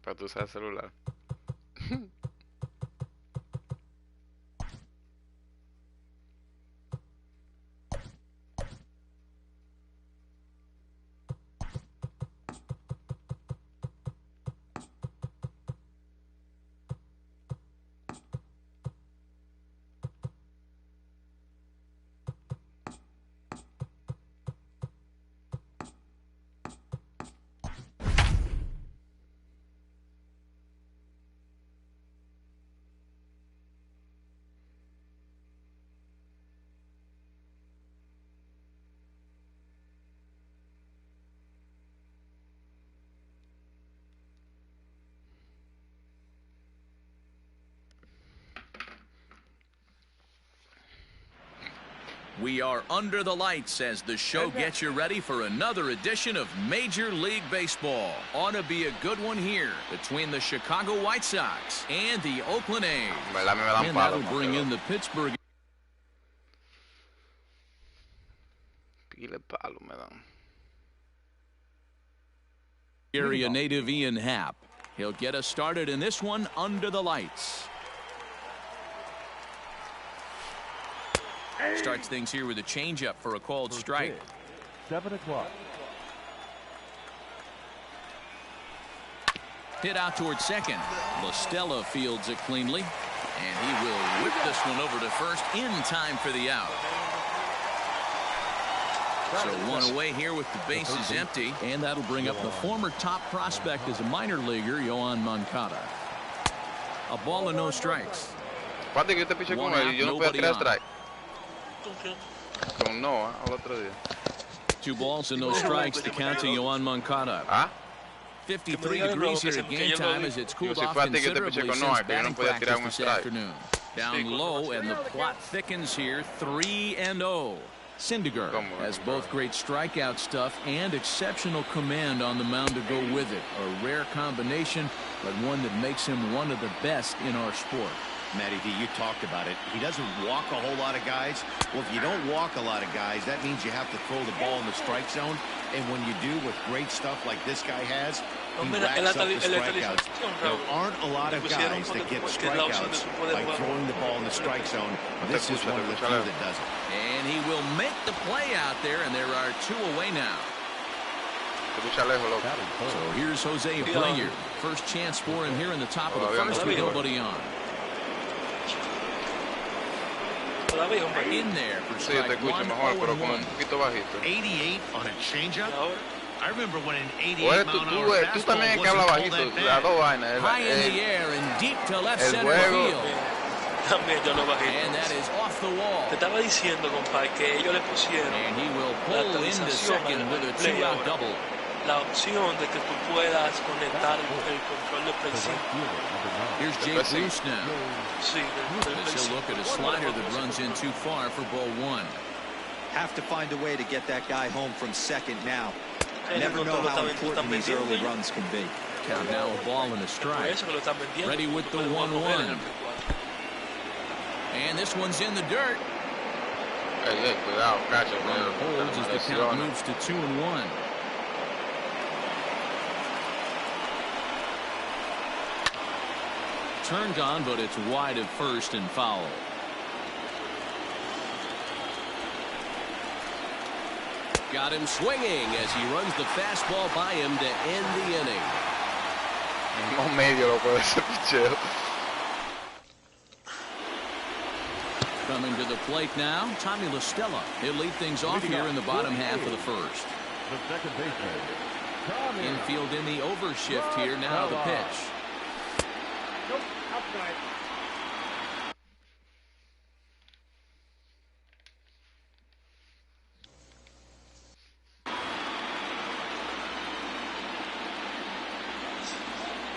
Para tú usar el celular. We are under the lights as the show gets you ready for another edition of Major League Baseball. Ought to be a good one here between the Chicago White Sox and the Oakland A's. And that'll bring in the Pittsburgh. Area native Ian Happ. He'll get us started in this one under the lights. Starts things here with a changeup for a called strike. 7 o'clock. Hit out towards second. LaStella fields it cleanly, and he will whip this one over to first in time for the out. So one away here with the bases empty, and that'll bring up the former top prospect as a minor leaguer, Yoan Moncada. A ball and no strikes. One out, nobody on. Two balls and no strikes to count to Yoan Moncada. 53 degrees here at game time as it's cooled off considerably since batting practice this afternoon. Down low, and the plot thickens here. 3-0. Syndergaard has both great strikeout stuff and exceptional command on the mound to go with it. A rare combination, but one that makes him one of the best in our sport. Matty D, you talked about it. He doesn't walk a whole lot of guys. Well, if you don't walk a lot of guys, that means you have to throw the ball in the strike zone. And when you do, with great stuff like this guy has, he racks up the strikeouts. There aren't a lot of guys that get strikeouts by throwing the ball in the strike zone. This is one of the few that does it. And he will make the play out there, and there are two away now. So here's Jose Abreu. First chance for him here in the top of the first with nobody on. In there for strike one, 88 on a changeup. I remember when an 88 Oye, mile-an-hour tú también que hablas bajito, las dos vainas. high in the air and deep to left center field. And that is off the wall. Te estaba diciendo, compadre, que ellos le pusieron And he will pull into second with a two-out double. la opción de que tú puedas conectar el control de play. Here's Jay Bruce now. Sí, As he'll look at a slider that runs in too far for ball one. Have to find a way to get that guy home from second now. Never know how important these early runs can be. Count now a ball and a strike. Ready with the 1-1. And this one's in the dirt. Runner holds as the count moves to 2-1. Turned on, but it's wide at first and foul. Got him swinging as he runs the fastball by him to end the inning. No medio loco de ese picheo. Coming to the plate now, Tommy LaStella. He'll lead things off here in the bottom half of the first. The second baseman. Infield in the overshift here. Now the pitch. Nope, outside.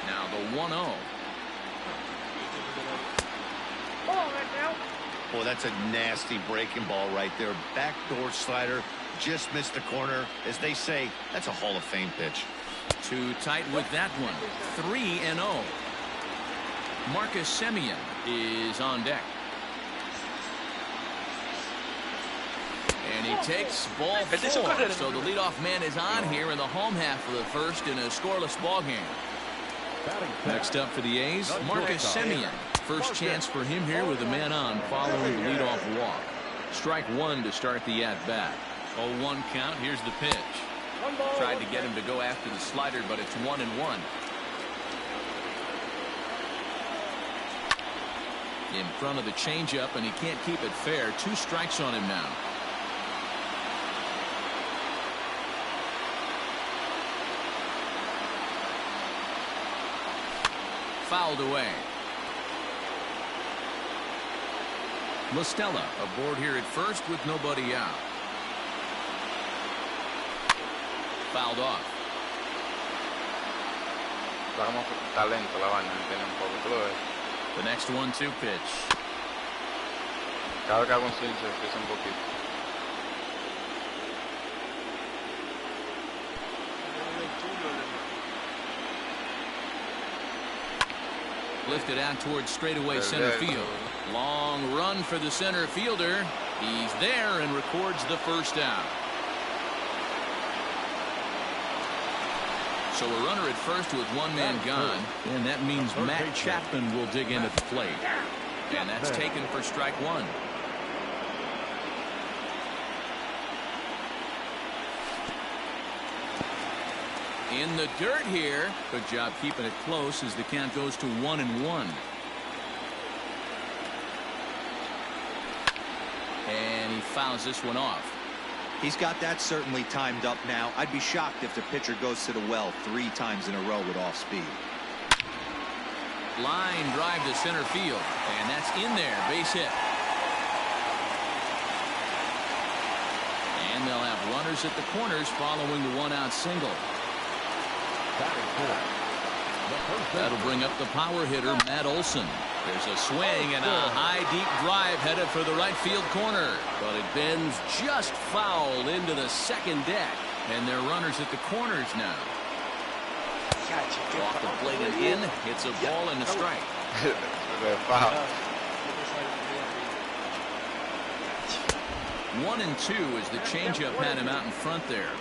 Now the 1-0. Boy, that's a nasty breaking ball right there. Backdoor slider, just missed the corner. As they say, that's a Hall of Fame pitch. Too tight with that one. 3-0. Marcus Semien is on deck. And he takes ball 4. So the leadoff man is on here in the home half of the first in a scoreless ball game. Next up for the A's, Marcus Semien. First chance for him here with a man on following the leadoff walk. Strike one to start the at-bat. 0-1 count. Here's the pitch. Tried to get him to go after the slider, but it's 1-1. In front of the changeup, and he can't keep it fair. 2 strikes on him now. Fouled away. Listella aboard here at first with nobody out. Fouled off. The next 1-2 pitch. Lifted out towards straightaway center field. Long run for the center fielder. He's there and records the first out. So a runner at first with one man gone, and that means Matt Chapman will dig in at the plate. And that's taken for strike one. In the dirt here. Good job keeping it close as the count goes to 1-1. And he fouls this one off. He's got that certainly timed up now. I'd be shocked if the pitcher goes to the well 3 times in a row with off speed. Line drive to center field, and that's in there. Base hit. And they'll have runners at the corners following the 1-out single. That'll bring up the power hitter, Matt Olson. There's a swing and a high, deep drive headed for the right field corner. But it bends just foul into the second deck. And they're runners at the corners now. Off the plate and in. It's a ball and a strike. Foul. 1-2 as the changeup had him out in front there.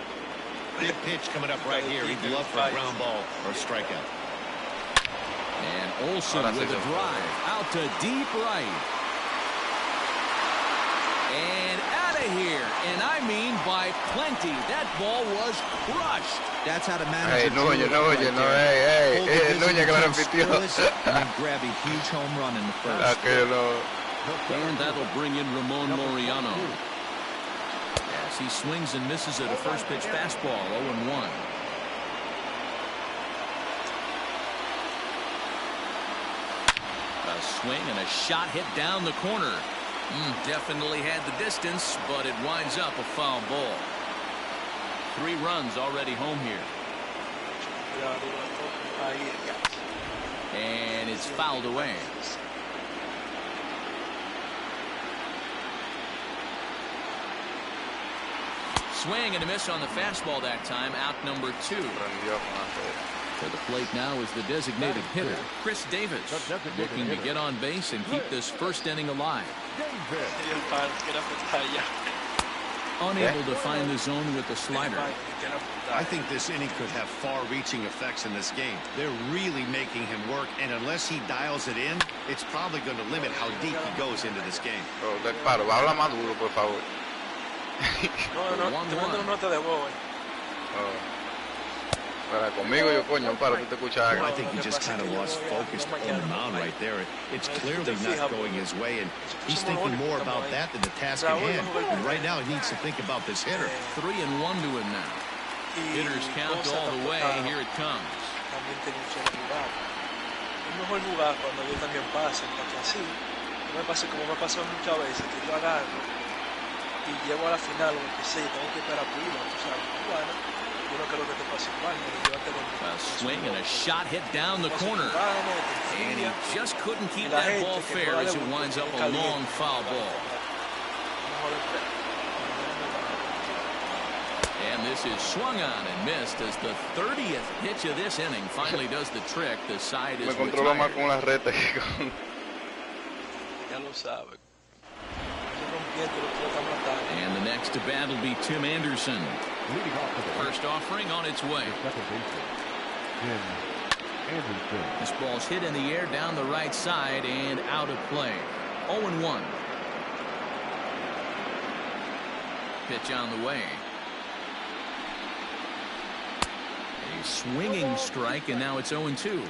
Big pitch coming up right here. He'd love for a ground ball or a strikeout. And Olson with a drive out to deep right. And out of here. And I mean by plenty. That ball was crushed. That's how to manage Hey, Núñez, que lo repitió. And then grab a huge home run in the first. And that'll bring in Ramon Laureano. As he swings and misses at a first pitch fastball, 0-1. A swing and a shot hit down the corner. Definitely had the distance, but it winds up a foul ball. 3 runs already home here. And it's fouled away. Swing and a miss on the fastball that time. Out number 2. To the plate now is the designated hitter, Chris Davis, looking to get on base and keep this first inning alive. Unable to find the zone with the slider. I think this inning could have far-reaching effects in this game. They're really making him work, and unless he dials it in, it's probably going to limit how deep he goes into this game. Habla más duro, por favor. Conmigo yo, coño, para tú te escuchas. I think he just kind of lost focus on the mound right there. It's clearly not going his way, and he's thinking more about that than the task at hand. And right now, he needs to think about this hitter. 3-1 to him now. Hitters count all the way. Here it comes. Mejor jugar cuando yo también pase, porque así no me pase como me ha pasado muchas veces, que yo agarro y llego a la final o que sé, tengo que esperar prima, tú sabes, bueno, yo no creo que te pase igual, a swing and a shot hit down the corner, and he just couldn't keep that ball fair as it winds up a long foul ball. And this is swung on and missed as the 30th pitch of this inning finally does the trick. The side is retired. And the next to bat will be Tim Anderson. First offering on its way. This ball's hit in the air down the right side and out of play. 0-1. Pitch on the way. A swinging strike, and now it's 0-2.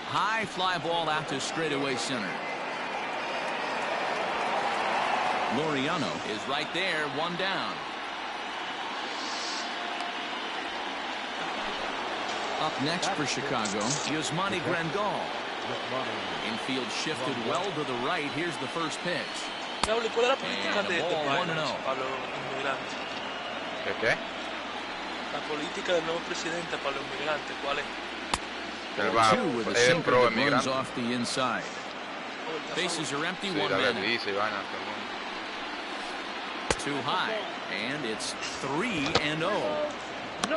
High fly ball out to straightaway center. Laureano is right there, one down. Up next for Chicago, Yasmani Grandal. Infield shifted well to the right. Here's the first pitch. ¿Cuál es la política de este país para los inmigrantes? ¿Qué? La política del nuevo presidente para los inmigrantes, ¿cuál es? Two with a sinker that runs off the inside. Bases are empty, one man. Too high, and it's 3-0.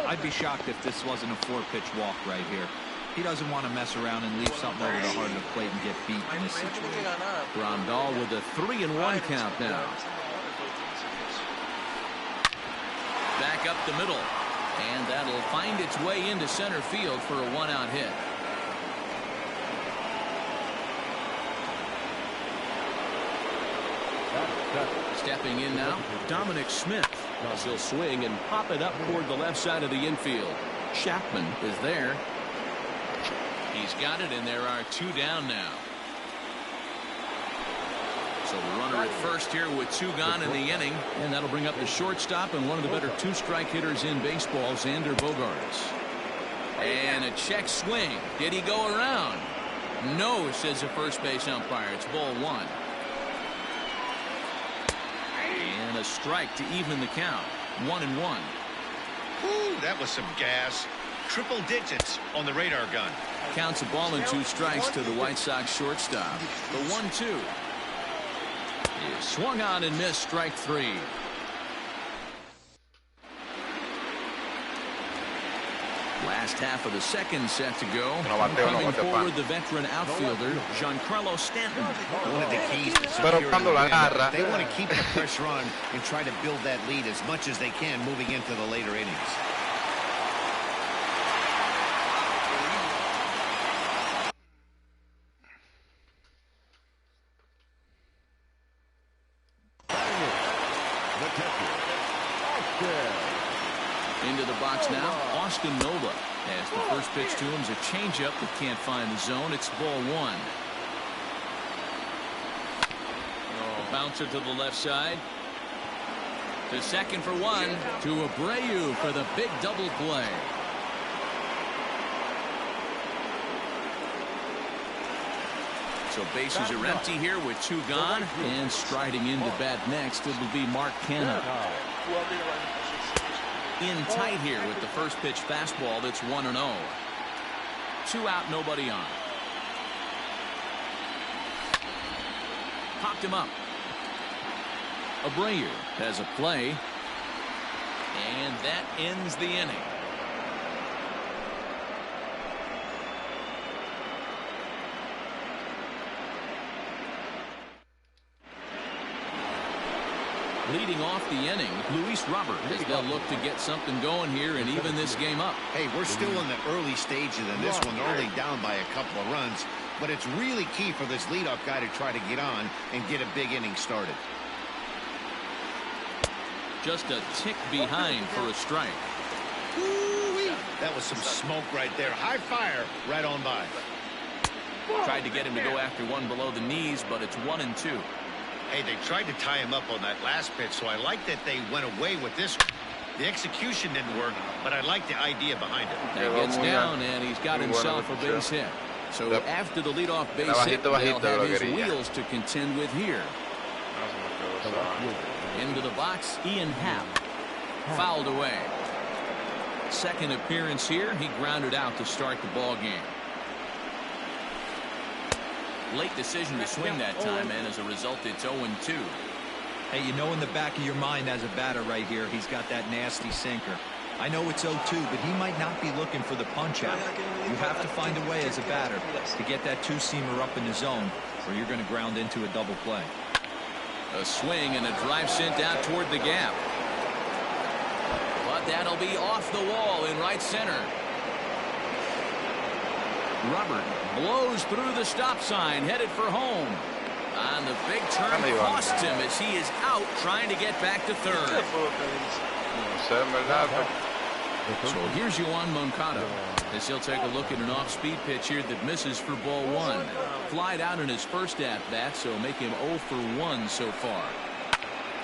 I'd be shocked if this wasn't a 4-pitch walk right here. He doesn't want to mess around and leave something over the heart of the plate and get beat in this situation. Grandal with a 3-1 count now. Back up the middle, and that'll find its way into center field for a 1-out hit. Stepping in now, Dominic Smith. He'll swing and pop it up toward the left side of the infield. Chapman is there. He's got it, and there are 2 down now. So the runner at first here with 2 gone in the inning, and that'll bring up the shortstop and one of the better 2-strike hitters in baseball, Xander Bogaerts. And a check swing. Did he go around? No, says the first base umpire. It's ball 1. And a strike to even the count. 1-1. Ooh, that was some gas. Triple digits on the radar gun. Counts a ball and 2 strikes to the White Sox shortstop. The 1-2. Is swung on and missed, strike 3. Last half of the second set to go. Coming forward, the veteran outfielder, Giancarlo Stanton. One of the keys to securing the win. They want to keep the pressure on and try to build that lead as much as they can moving into the later innings. Into the box now, Austin Nola. As the first pitch to him is a changeup that can't find the zone. It's ball 1. A bouncer to the left side. To second for 1. To Abreu for the big double play. So bases are empty here with 2 gone. And striding into bat next, it will be Mark Canha. In tight here with the first pitch fastball that's 1-0. 2 out, nobody on. Popped him up. Abreu has a play. And that ends the inning. Leading off the inning, Luis Robert, as they'll look to get something going here and even this game up. Hey, we're still in the early stages of this one. They're only down by a couple of runs, but it's really key for this leadoff guy to try to get on and get a big inning started. Just a tick behind for a strike. That was some smoke right there. High fire right on by. Tried to get him to go after one below the knees, but it's 1-2. Hey, they tried to tie him up on that last pitch, so I like that they went away with this. The execution didn't work, but I like the idea behind it. That gets down, and he's got himself a base hit. So after the leadoff base hit, they'll have his wheels to contend with here. Into the box, Ian Happ. Fouled away. Second appearance here, he grounded out to start the ball game. Late decision to swing that time, and as a result, it's 0-2. Hey, you know in the back of your mind as a batter right here, he's got that nasty sinker. I know it's 0-2, but he might not be looking for the punch out. You have to find a way as a batter to get that 2-seamer up in the zone, or you're going to ground into a double play. A swing and a drive sent out toward the gap. That'll be off the wall in right center. Robert blows through the stop sign, headed for home. On the big turn costs him as he is out trying to get back to third. So here's Yoan Moncada as he'll take a look at an off-speed pitch here that misses for ball one. Flied out in his first at-bat, so make him 0 for 1 so far.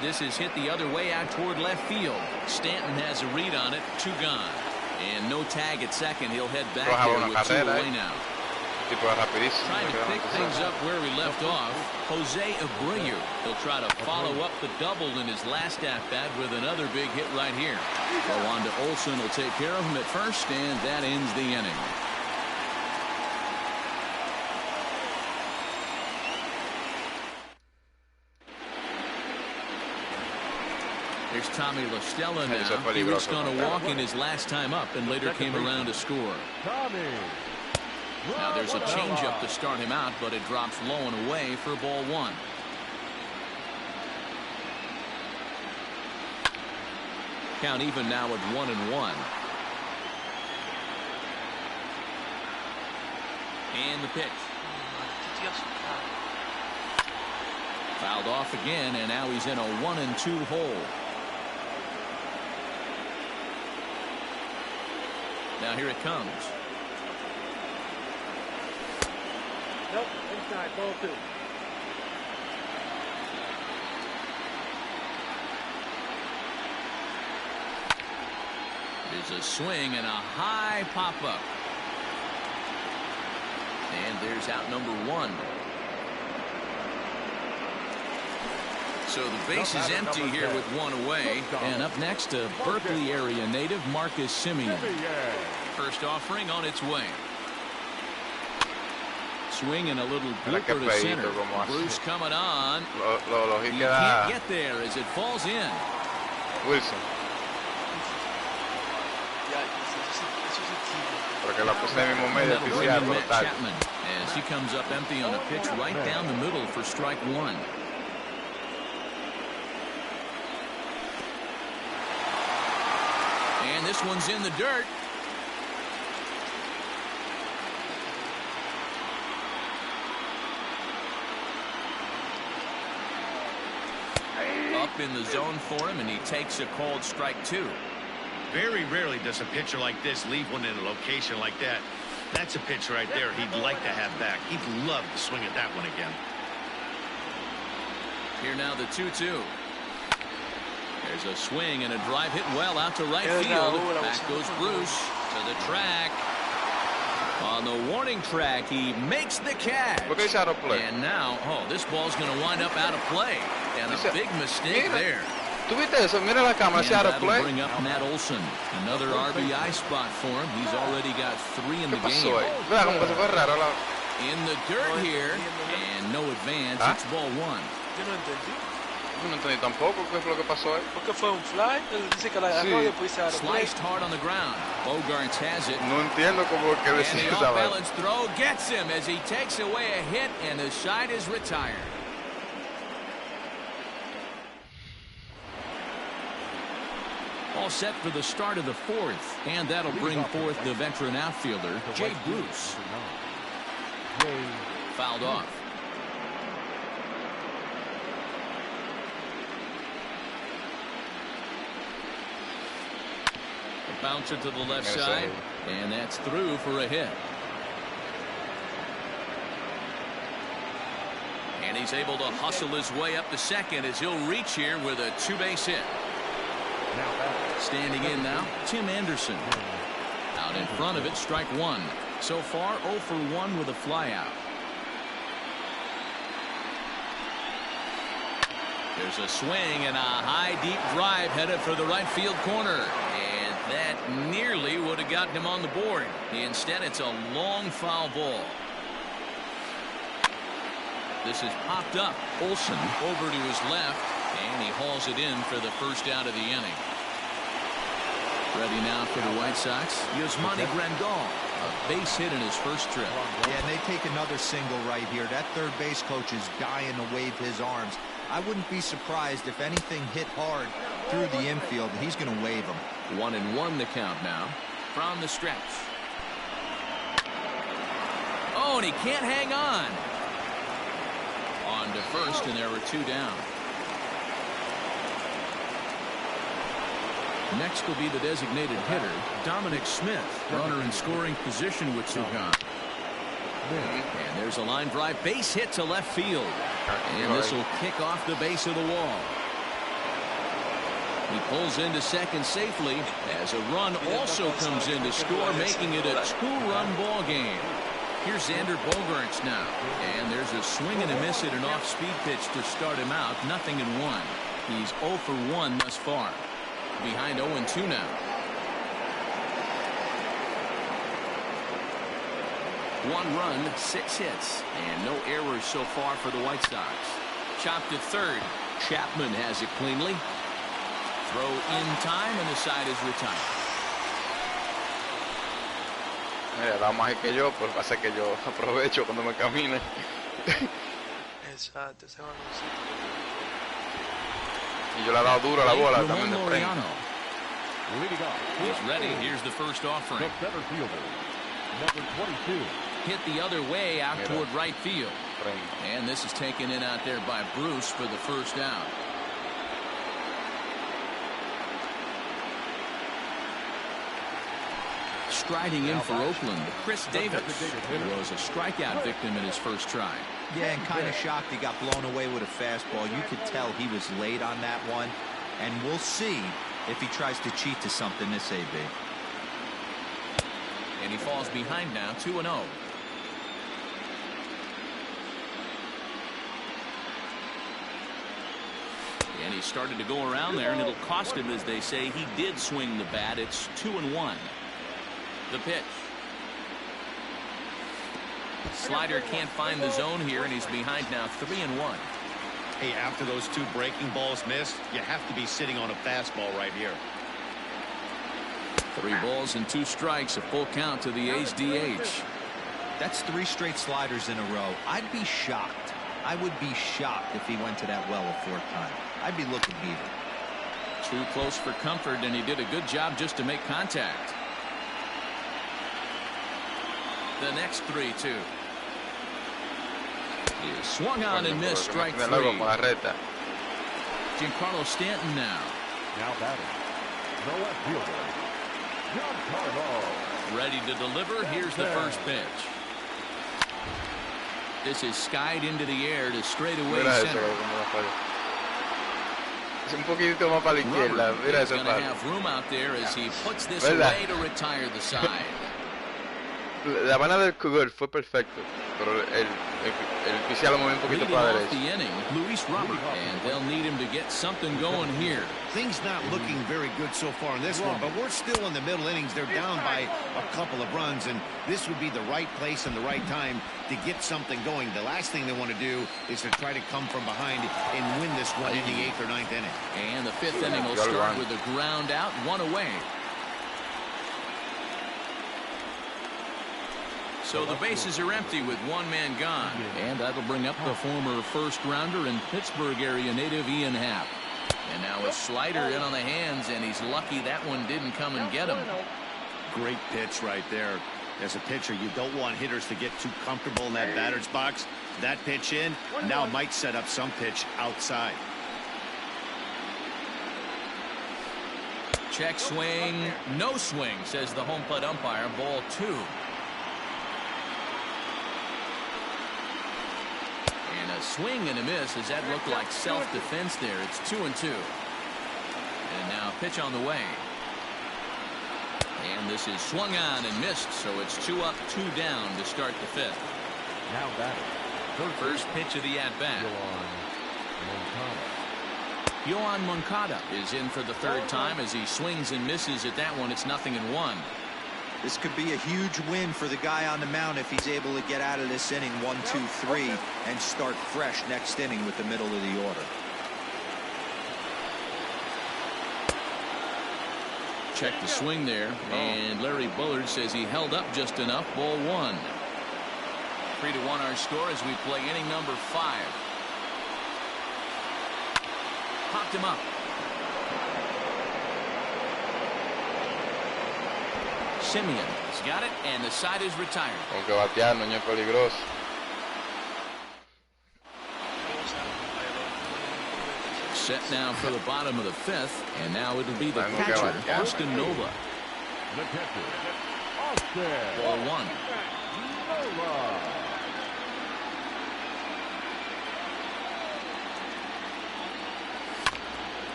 This is hit the other way out toward left field. Stanton has a read on it, 2 gone. And no tag at second. He'll head back here with 2 away now. Trying to pick things up where we left off, Jose Abreu. He'll try to follow up the double in his last at-bat with another big hit right here. Go on to Olsen, will take care of him at first, and that ends the inning. There's Tommy La Stella now. He risked on a walk in his last time up and later came around to score. Now there's a changeup to start him out, but it drops low and away for ball one. Count even now at 1-1. And the pitch. Fouled off again, and now he's in a 1-2 hole. Now here it comes. Nope, inside, ball 2. There's a swing and a high pop-up. And there's out number 1. So the base is empty here with 1 away. And up next, a Berkeley area native, Marcus Semien. First offering on its way. Swing and a little blooper to center. Bruce coming on. He can't get there as it falls in. Wilson. Porque la puse en mismo medio oficial, Chapman as he comes up empty on a pitch right down the middle for strike 1. And this one's in the dirt. Up in the zone for him, and he takes a called strike 2. Very rarely does a pitcher like this leave one in a location like that. That's a pitch right there he'd like to have back. He'd love to swing at that one again. Here now the 2-2. There's a swing and a drive hit well out to right field. Back goes Bruce to the track. On the warning track, he makes the catch. And now, this ball's going to wind up out of play. And a big mistake there. ¿Tuviste eso? Mira la cámara, se out of play. Bring up Matt Olson. Another RBI spot for him. He's already got 3 in the game. In the dirt here, and no advance. It's ball 1. No entendí tampoco qué fue lo que pasó ahí. Porque fue un fly, él dice que la agarró y después se agarró. Sliced hard on the ground. Bogarts has it. No entiendo cómo que decís esa. And the off-balance throw gets him as he takes away a hit, and the side is retired. All set for the start of the 4th, and that'll bring forth the veteran outfielder, Jay Bruce. Fouled off. A bouncer to the left side, and that's through for a hit. And he's able to hustle his way up to second as he'll reach here with a 2-base hit. Standing in now, Tim Anderson. Out in front of it, strike 1. So far, 0 for 1 with a flyout. There's a swing and a high, deep drive headed for the right field corner. And that nearly would have gotten him on the board. Instead, it's a long foul ball. This is popped up. Olsen over to his left, and he hauls it in for the first out of the inning. Ready now for the White Sox, Yasmani Grandal. A base hit in his first trip. Yeah, and they take another single right here. That third base coach is dying to wave his arms. I wouldn't be surprised if anything hit hard through the infield. He's going to wave them. 1-1 the count now from the stretch. Oh, and he can't hang on. On to first, and there were 2 down. Next will be the designated hitter, Dominic Smith, runner in scoring position with 2 gone. And there's a line drive base hit to left field. And this will kick off the base of the wall. He pulls into second safely as a run also comes in to score, making it a 2-run ball game. Here's Xander Bogaerts now. And there's a swing and a miss at an off-speed pitch to start him out. 0-1. He's 0 for 1 thus far. Behind 0-2 now. 1 run, 6 hits, and no errors so far for the White Sox. Chopped to third. Chapman has it cleanly. Throw in time, and the side is retired. Mira, da más que yo, pues pasa que yo aprovecho cuando me camine. Exacto, ese baloncito. Y yo le he dado duro a la bola también de frente. He's ready. Here's the first offering. Number 22. Hit the other way out toward right field. And this is taken in out there by Bruce for the first out. Striding in for Oakland, Chris Davis, who was a strikeout victim in his first try. Yeah, and kind of shocked he got blown away with a fastball. You could tell he was late on that one. And we'll see if he tries to cheat to something this AB. And he falls behind now, 2-0. And he started to go around there, and it'll cost him, as they say. He did swing the bat. It's 2-1. The pitch. Slider can't find the zone here, and he's behind now, 3-1. Hey, after those 2 breaking balls missed, you have to be sitting on a fastball right here. 3 balls and 2 strikes, a full count to the A's DH. That's 3 straight sliders in a row. I'd be shocked. I would be shocked if he went to that well a 4th time. I'd be looking heated. Too close for comfort, and he did a good job just to make contact. The next 3-2. He is swung on and missed, strike 3. Giancarlo Stanton now. Now batting. The left fielder, Giancarlo. Ready to deliver. Here's the first pitch. This is skied into the air to straightaway center. Es un poquito más para la izquierda. Mira ese palo. He's going to have room out there as he puts this away to retire the side. La manera del Cougar fue perfecto, pero el oficial lo movió un poquito para la derecha. Luis Robert, and they'll need him to get something going here. Things not looking very good so far in this one, but we're still in the middle innings. They're down by a couple of runs, and this would be the right place and the right time to get something going. The last thing they want to do is to try to come from behind and win this one in the 8th or 9th inning. And the 5th inning will start with a ground out, 1 away. So the bases are empty with 1 man gone. And that'll bring up the former first-rounder and Pittsburgh area native Ian Happ. And now a slider in on the hands, and he's lucky that one didn't come and get him. Great pitch right there. As a pitcher, you don't want hitters to get too comfortable in that batter's box. That pitch in now might set up some pitch outside. Check swing, no swing, says the home plate umpire. Ball 2. A swing and a miss. Does that look like self-defense there? It's 2-2. And now pitch on the way. And this is swung on and missed, so it's 2 up, 2 down to start the 5th. Now batting. First pitch of the at-bat. Yoan Moncada is in for the 3rd time as he swings and misses at that one. It's 0-1. This could be a huge win for the guy on the mound if he's able to get out of this inning 1, 2, 3 and start fresh next inning with the middle of the order. Check the swing there, and Larry Bullard says he held up just enough. Ball 1. 3-1 our score as we play inning number 5. Popped him up. Simeon has got it, and the side is retired. Aunque batear no es peligroso. Set now for the bottom of the fifth, and now it'll be the catcher, Austin Nova. The catcher, Austin. Ball one. Nova.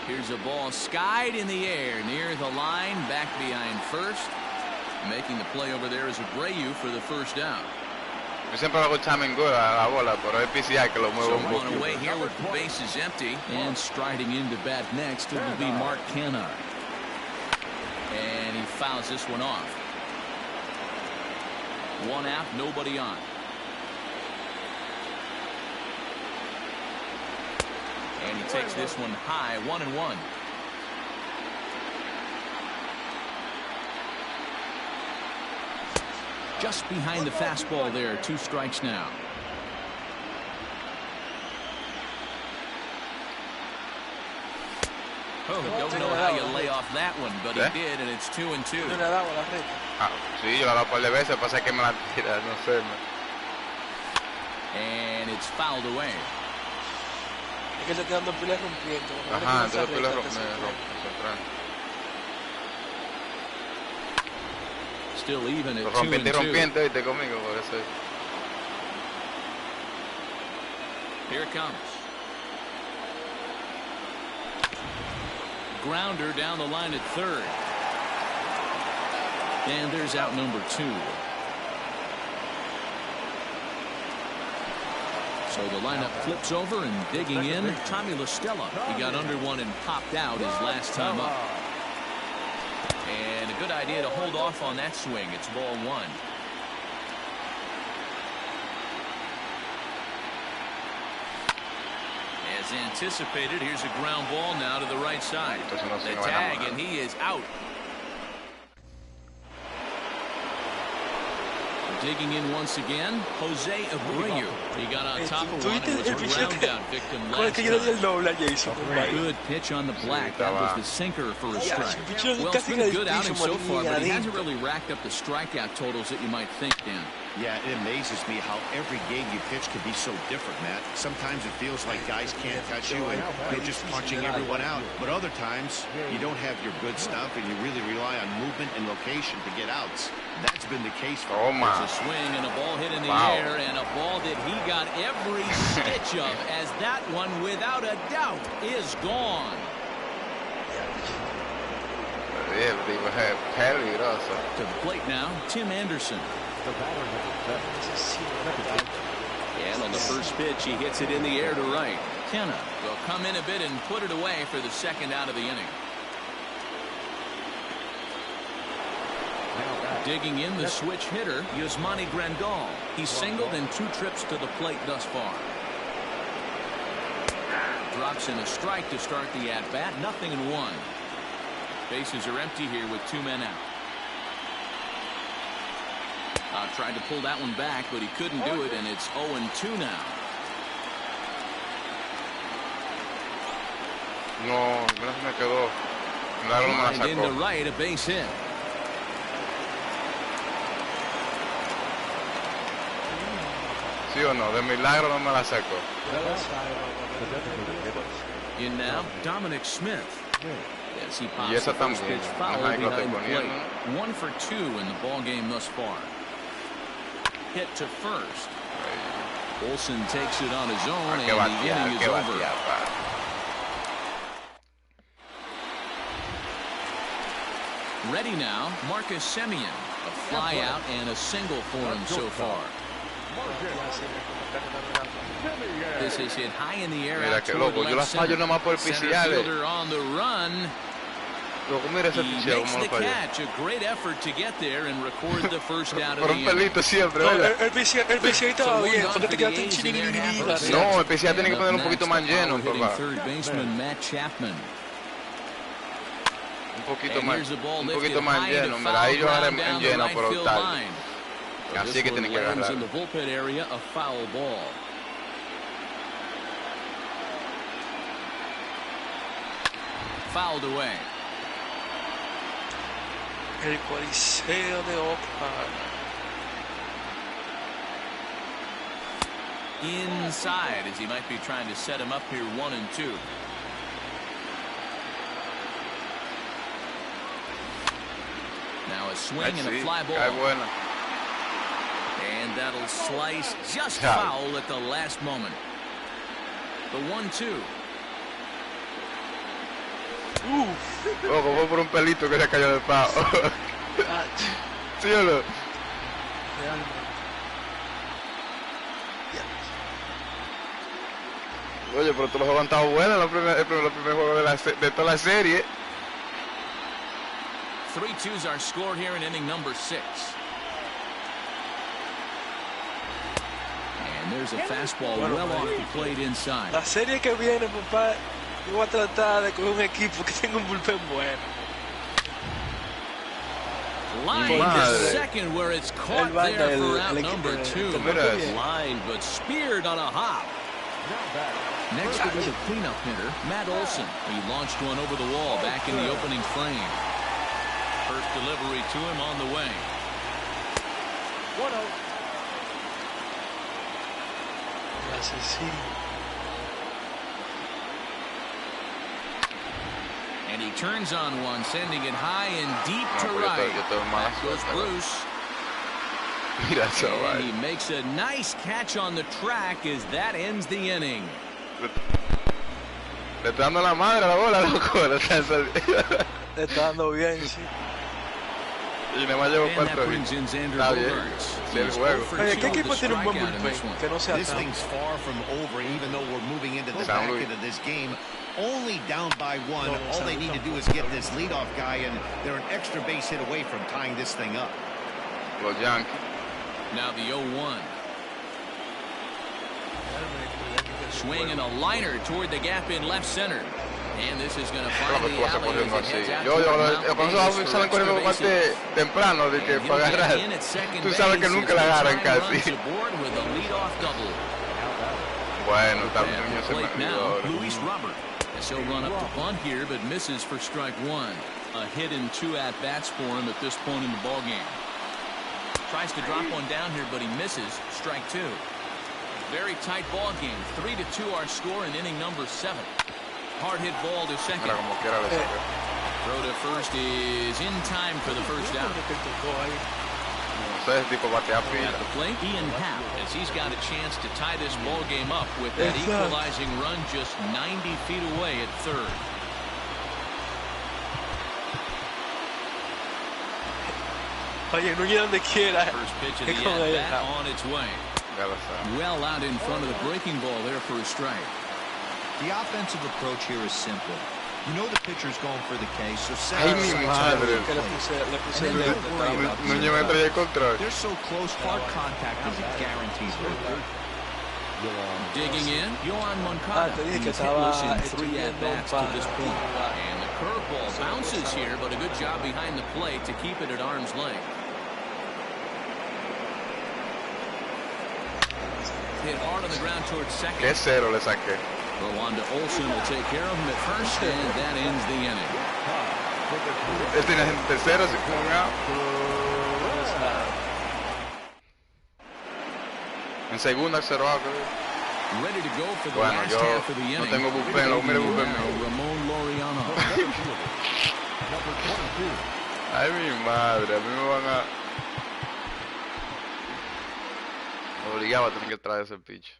Here's a ball skied in the air near the line, back behind first. Making the play over there is Abreu for the first down. Yo siempre hago timing good a la bola, pero es PCI que lo muevo un So on poquito. away here with the bases empty, and striding into bat next it will be Mark Canha. And he fouls this one off. One out, nobody on. And he takes this one high, 1-1. Just behind the fastball there, 2 strikes now. Oh, don't know how you lay off that one, but he did, and it's 2-2. Ah, sí, yo la he dado un par de veces, pasa que me la tira, no sé. And it's fouled away. Es que se está dando pilas rompiendo. Ajá, entonces me rompe. Still even at 2-2. Rompiente, viste, conmigo, por eso. Here it comes. Grounder down the line at third. And there's out number 2. So the lineup flips over, and digging in, Tommy La Stella. He got under one and popped out his last time up. And a good idea to hold off on that swing. It's ball 1. As anticipated, here's a ground ball now to the right side. The tag, and he is out. Digging in once again, Jose Abreu. He got on top of one and was a ground-out victim last time. Good pitch on the black. That was the sinker for a strike. Well, it's been a good outing so far, but he hasn't really racked up the strikeout totals that you might think, Dan. Yeah, it amazes me how every game you pitch can be so different, Matt. Sometimes it feels like guys can't touch you and you're just punching everyone out. But other times, you don't have your good stuff and you really rely on movement and location to get outs. That's been the case for him. There's a swing and a ball hit in the air, and a ball that he got every stitch of, as that one, without a doubt, is gone. To the plate now, Tim Anderson. And on the first pitch, he hits it in the air to right. Canha will come in a bit and put it away for the second out of the inning. Digging in, the switch hitter, Yasmani Grandal. He's singled in 2 trips to the plate thus far. Drops in a strike to start the at-bat. 0-1. Bases are empty here with 2 men out. Tried to pull that one back, but he couldn't do it, and it's 0-2 now. No, me quedó. And into right, a base hit. ¿Sí o no? De milagro no me la saco. In now, Dominic Smith. Yes, he pops Y esa the first también. pitch foul Ajá, y lo behind estoy the plate. poniendo. 1 for 2 in the ball game thus far. Hit to first. Olsen takes it on his own, and the inning is over. Ready now, Marcus Semien. A fly out and a single for him so far. This is hit high in the air. Mira que loco, yo las fallo nomás por PCI. On the run. Loco, mira ese He picheo makes como the lo falló. catch. A great effort to get there and record the first out of Por the un inning. pelito siempre, No, ¿verdad? el PCI estaba bien. ¿Por qué te quedaste en chiribiribiri? No, el PCI tiene que poner un poquito más lleno, Hitting papá. third baseman Matt Chapman. Un poquito And más, here's the ball un lifted poquito más high into lleno. foul Mira, ahí yo agarré ground down en the lleno right por field tal. line. Así This que one tiene que lands agarrar. in the bullpen area, a foul ball. Fouled away. El Coliseo de Oakland. Inside, as he might be trying to set him up here 1-2. Now a swing and a fly ball. And that'll slice just foul at the last moment. The 1-2. Como por un pelito que se cayó del pavo. ¿Sí o no? Oye, pero todos los juegos han estado buenos los primeros juegos de toda la serie. 3-2s are scored here in inning number 6. And there's a fastball well off the plate inside. La serie que viene, papá, yo voy a tratar de coger un equipo que tenga un bullpen bueno. Line to second where it's caught there for out number 2. Line but speared on a hop. Next will be the cleanup hitter, Matt Olson. He launched one over the wall back in the opening frame. First delivery to him on the way. 1-0. And he turns on one, sending it high and deep to right. Back goes Bruce. And he makes a nice catch on the track as that ends the inning. Le está dando la madre a la bola, loco. Le está dando bien, sí. Y nada más llevo 4 hits. Está bien. Sí, el juego. Oye, ¿qué equipo tiene un buen bullpen? Que no sea This thing's far from over, even though we're moving into the back end of this game. Only down by 1. All they need to do is get this leadoff guy, and they're an extra base hit away from tying this thing up. Los Yankees. Now the 0-1. Swing and a liner toward the gap in left center. And this is going to find the alley as it heads out to the salen corriendo parte temprano de que para agarrar. Tú sabes que nunca la agarran casi. Bueno, también se me olvidó. Luis Robert. He'll run up to bunt here, but misses for strike 1. A hit and 2 at-bats for him at this point in the ballgame. Tries to drop one down here, but he misses. Strike 2. Very tight ball game. 3-2 our score in inning number 7. Hard hit ball to second. Throw to first is in time for the first out. At the plate, Ian Happ, as he's got a chance to tie this ball game up with that equalizing run just 90 feet away at third. Oye, no llega donde quiera. First pitch of the at-bat on its way. Well out in front of the breaking ball there for a strike. The offensive approach here is simple. You know the pitcher's going for the K, so set Ay, mi madre. They're so close, hard contact is a guaranteed hit. Digging in, Yohan Moncada. He's hitless in 3 at-bats to this point. And the curveball bounces here, but a good job behind the plate to keep it at arm's length. Hit hard on the ground towards second. ¿Qué cero le saqué? Rwanda Olson will take care of him at first, and that ends the inning. Él tiene en tercero, se fue un out. En segunda, 0 out. Ready to go for the last half of the inning. No tengo bullpen, lo mire bullpen. Ramon Laureano. Ay, mi madre, a mí me van a... Obligado a tener que traer ese pitch.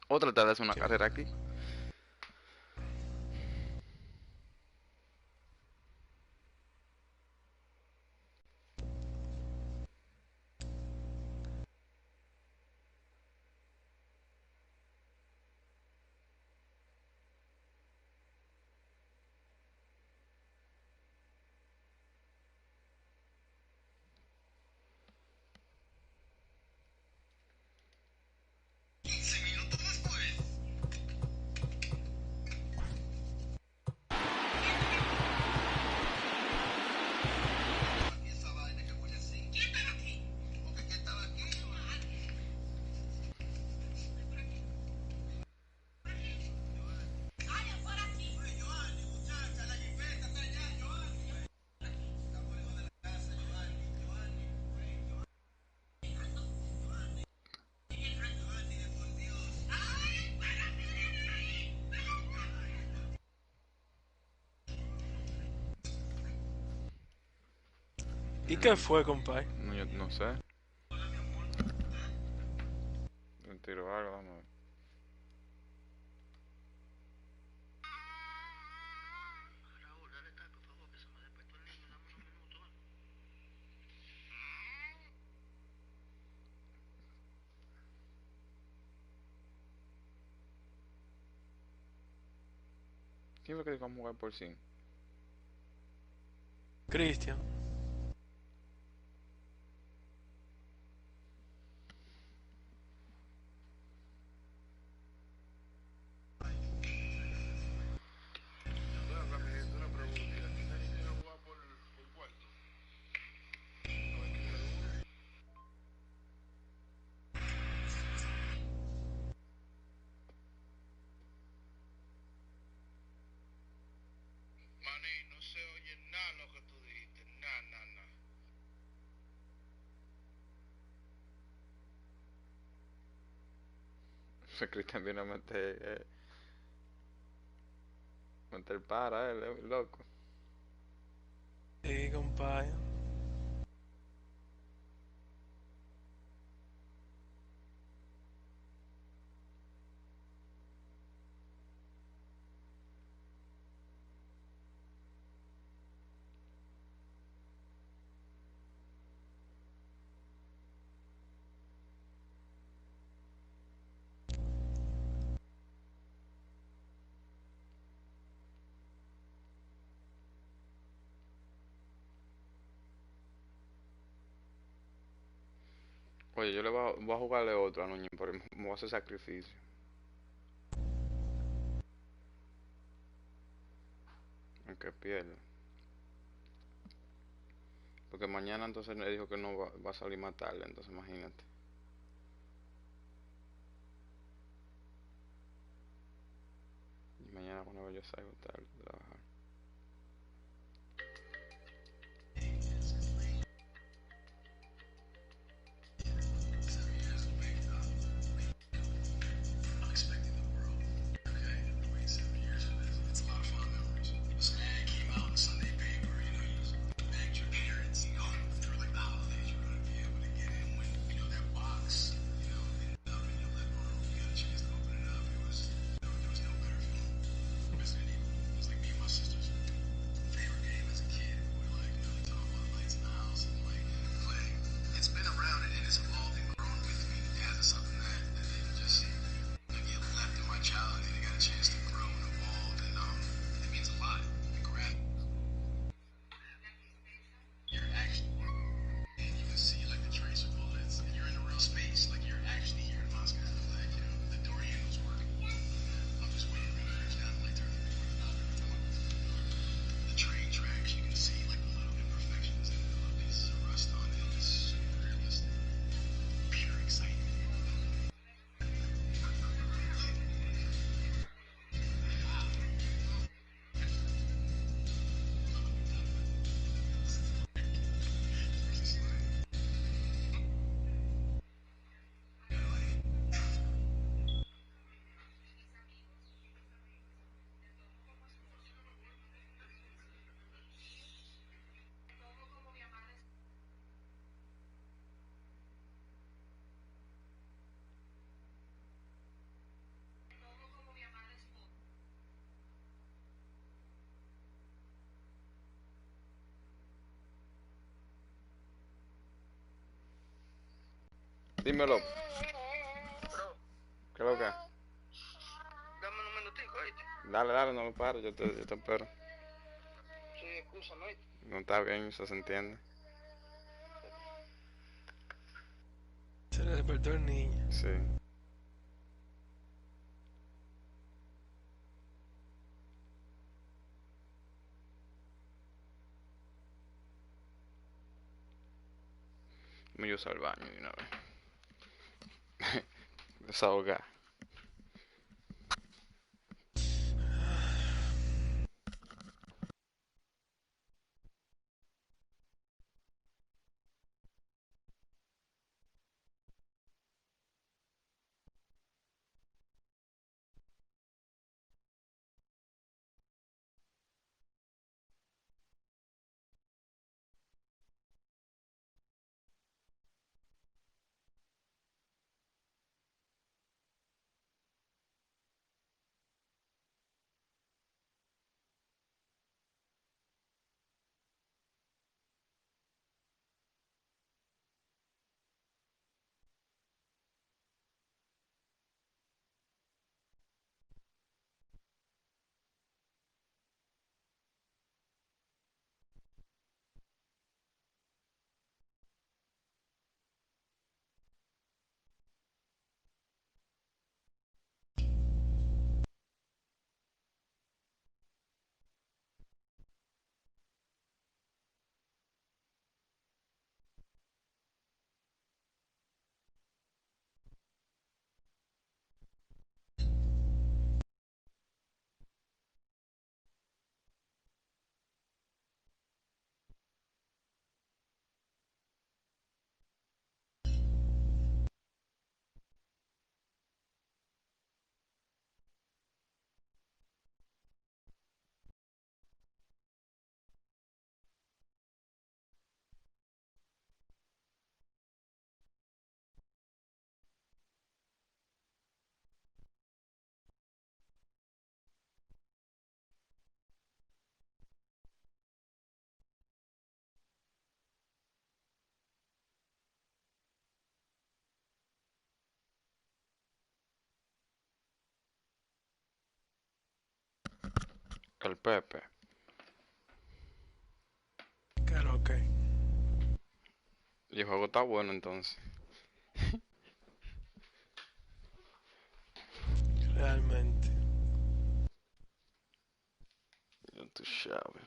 O tratar de hacer una carrera aquí. ¿Y qué fue, compadre? No, yo no sé. Un tiro algo, vamos a ver. ¿Quién fue que dijo vamos a jugar por 100? Cristian. Cristian vino a meter para él, loco. Sí, compadre. Oye, yo voy a jugarle otro a Núñez, pero me voy a hacer sacrificio. Aunque pierda. Porque mañana entonces me dijo que no va a salir más tarde, entonces imagínate. Y mañana cuando yo salgo tarde a trabajar. Dímelo. ¿Qué es lo que? Dame un minutico, ¿oíste? Dale, no me paro, yo te espero. Sí, escúchame, ¿oíste? No está bien, eso se entiende. Se le despertó el niño. Sí. Me iba al baño de una vez. Desahogar. El Pepe. Claro, ok. Y el juego está bueno entonces. Realmente. Ya tú sabes.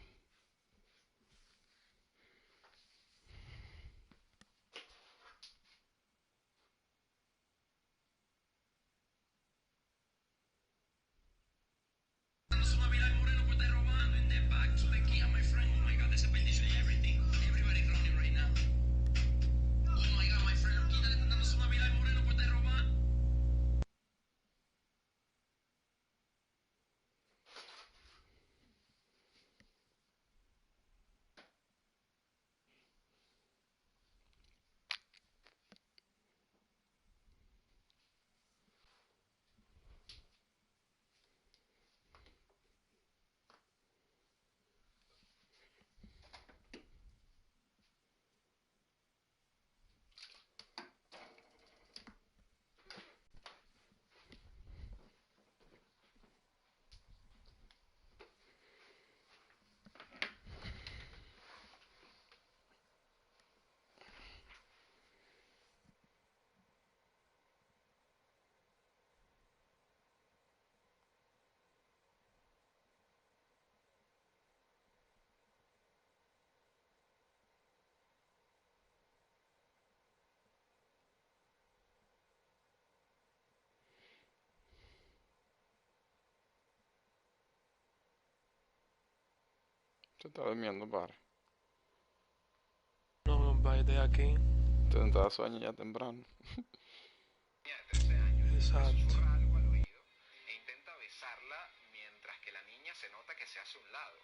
Se está durmiendo, padre. No, vaya de aquí. Te entraba sueño ya temprano. Exacto. algo al oído e intenta besarla mientras que la niña se nota que se hace a un lado.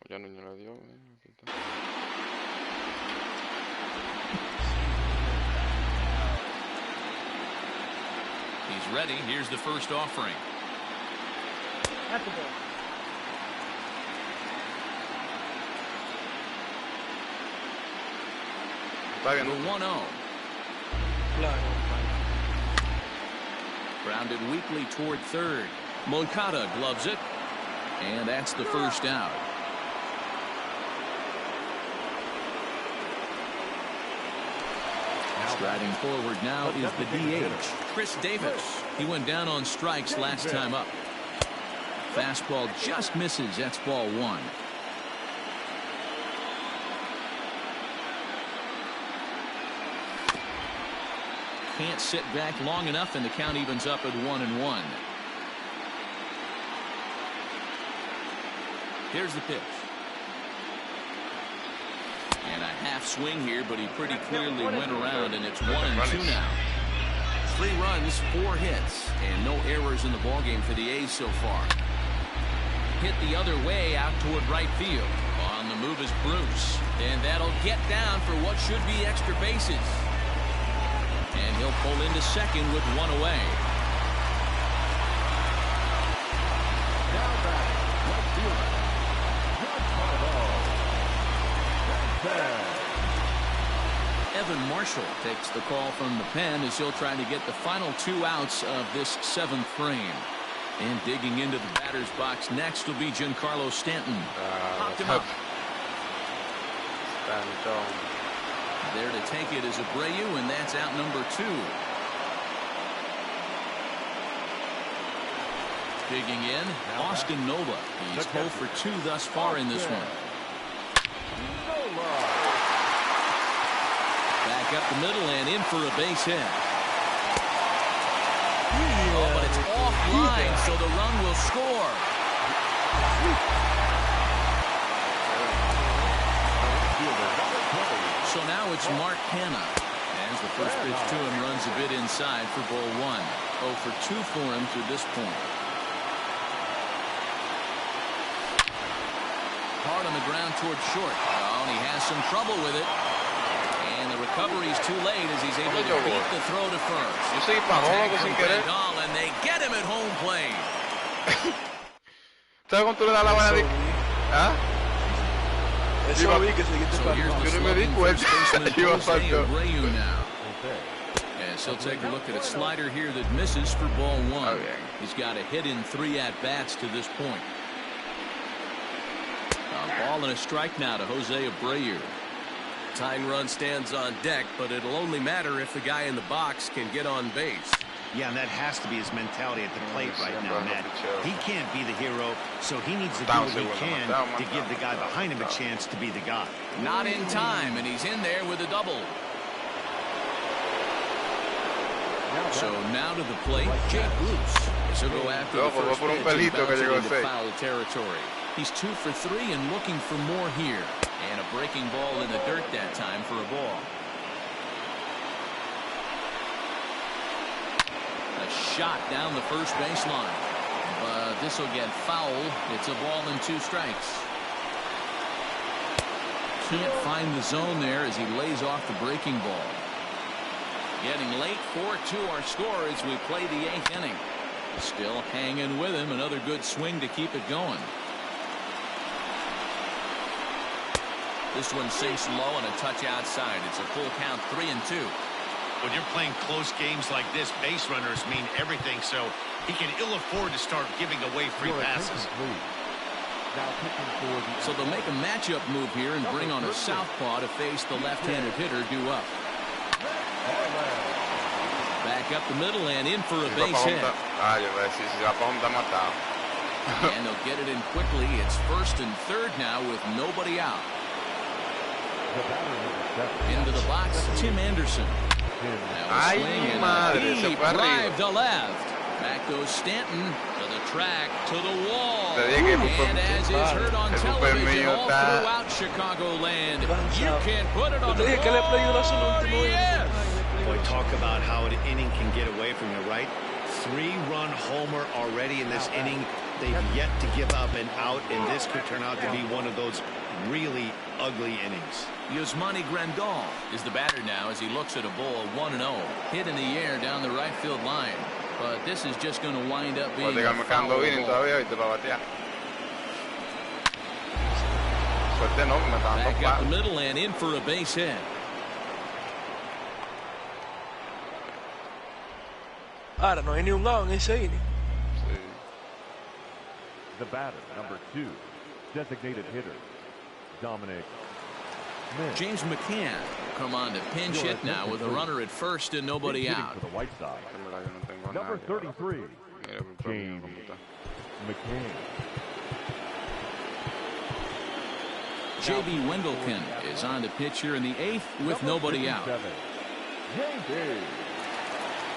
Ya niño le dio. Aquí está. He's ready. Here's the first offering. At the ball. Está bien. The 1-0. Claro. Grounded weakly toward third. Moncada gloves it. And that's the first out. Striding forward now is the DH, Chris Davis. He went down on strikes last time up. Fastball just misses. That's ball one. Can't sit back long enough, and the count evens up at 1-1. Here's the pitch. And a half swing here, but he pretty clearly went around, and it's 1-2 now. 3 runs, 4 hits, and no errors in the ballgame for the A's so far. Hit the other way out toward right field. On the move is Bruce, and that'll get down for what should be extra bases. And he'll pull into second with 1 away. Now back, left fielder, Evan Marshall takes the call from the pen as he'll try to get the final 2 outs of this 7th frame. And digging into the batter's box next will be Giancarlo Stanton. Popped him up. There to take it is Abreu, and that's out number 2. Digging in, Austin Nova. He's 0 for 2 thus far in this one. Back up the middle and in for a base hit. Oh, but it's offline, so the run will score. So now it's Mark Hanna. As the first pitch to him runs a bit inside for ball 1. 0 for 2 for him to this point. Hard on the ground toward short. Oh, and he has some trouble with it. And the recovery's too late as he's able to beat the throw to first. You see, Pajolo sin querer. And they get him at home plate. ¿Sabes cuánto le da la bala de... ¿Ah? Eso vi que seguiste para yo no me di cuenta. Iba a faltar. As he'll take a look at a slider here that misses for ball one. He's got a hit in 3 at-bats to this point. A ball and a strike now to Jose Abreu. Tying run stands on deck, but it'll only matter if the guy in the box can get on base. Yeah, and that has to be his mentality at the plate right now, Matt. He can't be the hero, so he needs to do what he can to give the guy behind him a chance to be the guy. Not in time, and he's in there with a double. So now to the plate, Jake Bruce. He'll go after the first pitch and bounce it into foul territory. He's 2 for 3 and looking for more here. And a breaking ball in the dirt that time for a ball. A shot down the first baseline. But this will get foul. It's a ball and 2 strikes. Can't find the zone there as he lays off the breaking ball. Getting late, 4-2 our score as we play the 8th inning. Still hanging with him. Another good swing to keep it going. This one sinks low and a touch outside. It's a full count, 3-2. When you're playing close games like this, base runners mean everything, so he can ill afford to start giving away free passes. So they'll make a matchup move here and bring on a southpaw to face the left-handed hitter due up. Back up the middle and in for a base hit. And they'll get it in quickly. It's 1st and 3rd now with nobody out. Into the box, Tim Anderson. Deep drive to left. Back goes Stanton to the track, to the wall. And as is heard on television all throughout Chicagoland, you can't put it on the ball. Yes. Boy, talk about how an inning can get away from you, right? 3-run homer already in this inning. They've yet to give up an out, and this could turn out to be one of those really ugly innings. Yasmani Grandal is the batter now as he looks at a ball 1-0. Hit in the air down the right field line. But this is just going to wind up being a foul ball. Back up the middle and in for a base hit. Ahora no hay ni un out en ese inning. The batter, number 2, designated hitter, Dominic Smith. James McCann will come on to pinch hit now with a runner at first and nobody out. For the White Sox, number 33, James McCann. J.B. Wendelken is on to pitch here in the 8th with nobody out. J.B.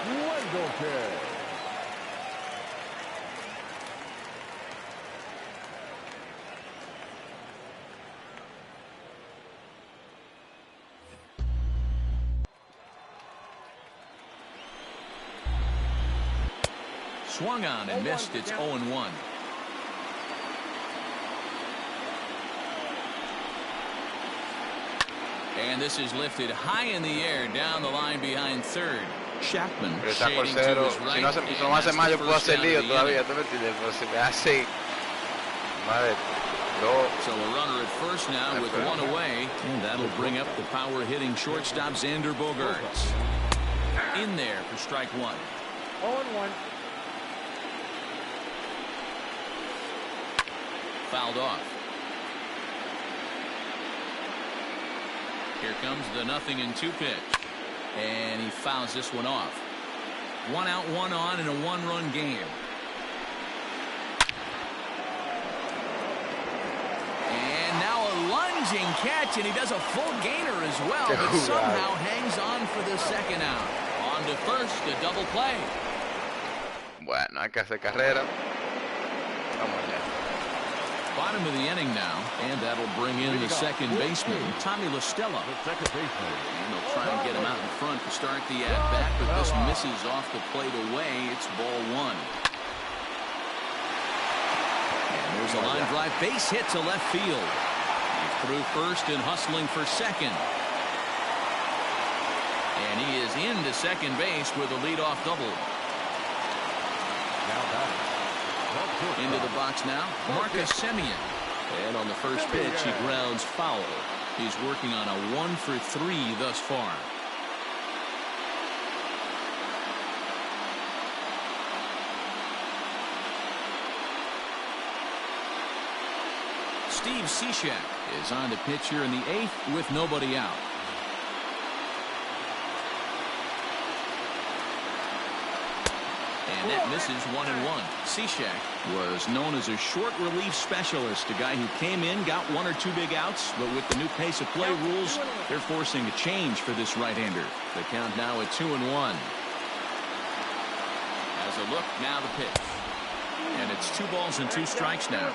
Wendelken. Swung on and missed. It's 0-1. And this is lifted high in the air down the line behind third. Chapman shading to his right. Si no me hace mal, yo puedo hacer lío todavía, ¿tú me entiendes? Pero si me hace... Madre, so a runner at first now with 1 away. And that'll bring up the power hitting shortstop Xander Bogaerts. In there for strike 1. 0-1. Fouled off. Here comes the 0-2 pitch. And he fouls this one off. 1 out, 1 on in a 1-run game. And now a lunging catch, and he does a full gainer as well, but somehow hangs on for the 2nd out. On to first, a double play. Bueno, hay que hacer carrera. Vamos allá. Bottom of the inning now, and that'll bring in the second baseman, Tommy La Stella. And they'll try and get him out in front to start the at-bat, but this misses off the plate away. It's ball 1. And there's a line drive base hit to left field. He's through first and hustling for second. And he is into second base with a leadoff double. Now batting, Into the box now, Marcus Semien. And on the first pitch, he grounds foul. He's working on a 1-for-3 thus far. Steve Cishek is on the pitch here in the 8th with nobody out. And that misses 1-1. Cishek was known as a short relief specialist, a guy who came in, got 1 or 2 big outs, but with the new pace of play rules, they're forcing a change for this right-hander. The count now at 2-1. As a look, now the pitch. And it's 2 balls and 2 strikes now.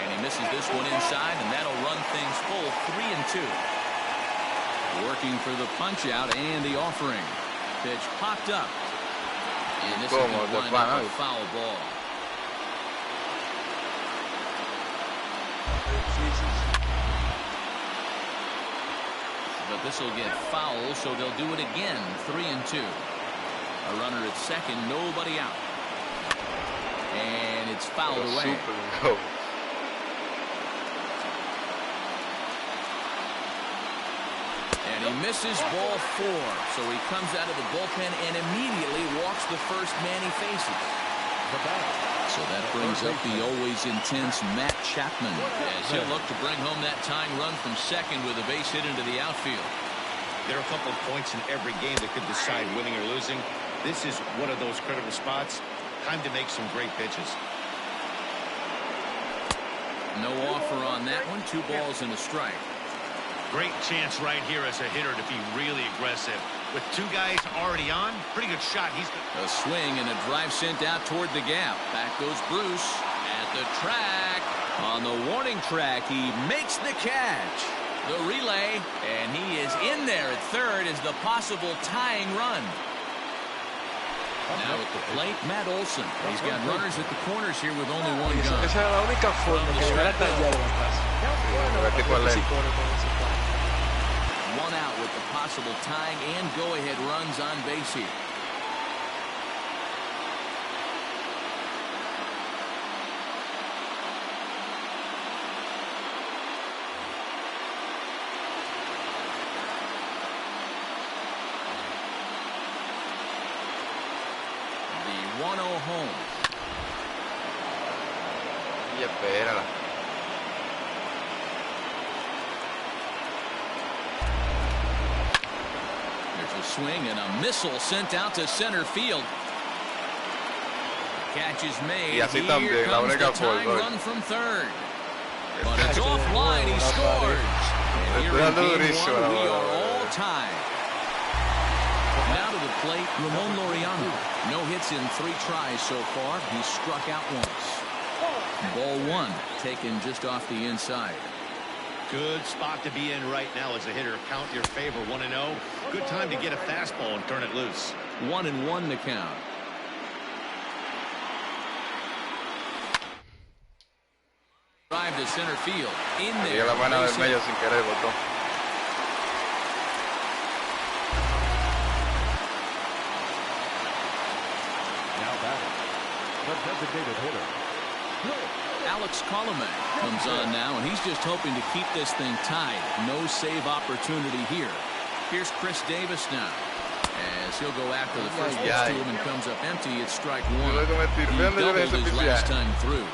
And he misses this one inside, and that'll run things full 3-2. Working for the punch out and the offering. Pitch popped up. And this is going to wind up a foul ball. But this will get foul, so they'll do it again. 3-2. A runner at second, nobody out. And it's fouled away. And he misses ball 4, so he comes out of the bullpen and immediately walks the first man he faces. So that brings up the always intense Matt Chapman as he'll look to bring home that tying run from second with a base hit into the outfield. There are a couple of points in every game that could decide winning or losing. This is one of those critical spots. Time to make some great pitches. No offer on that one. 2 balls and a strike. Great chance right here as a hitter to be really aggressive. With 2 guys already on, pretty good shot. He's a swing and a drive sent out toward the gap. Back goes Bruce at the track. On the warning track, he makes the catch. The relay, and he is in there at third as the possible tying run. Now at the plate, Matt Olson. He's got runners at the corners here with only 1 gun. Esa es la única forma que hubiera cambiado la casa. 1 out with the possible tying and go-ahead runs on base here. The 1-0 home. Y espérala. A swing and a missile sent out to center field. Catch is made. Here comes the tying run from third. But it's offline. He scores. And here in game 1, we are all tied. Now to the plate, Ramon Laureano. No hits in 3 tries so far. He struck out once. Ball 1 taken just off the inside. Good spot to be in right now as a hitter. Count your favor. 1-0. Good time to get a fastball and turn it loose. 1-1 the count. Drive to center field. In there. La mano del medio sin querer, botó. Now batting, the designated hitter. Alex Colomé comes on now, and he's just hoping to keep this thing tied. No save opportunity here. Here's Chris Davis now, as he'll go after the first pitch to him and comes up empty. It's strike 1. He doubled his last time through.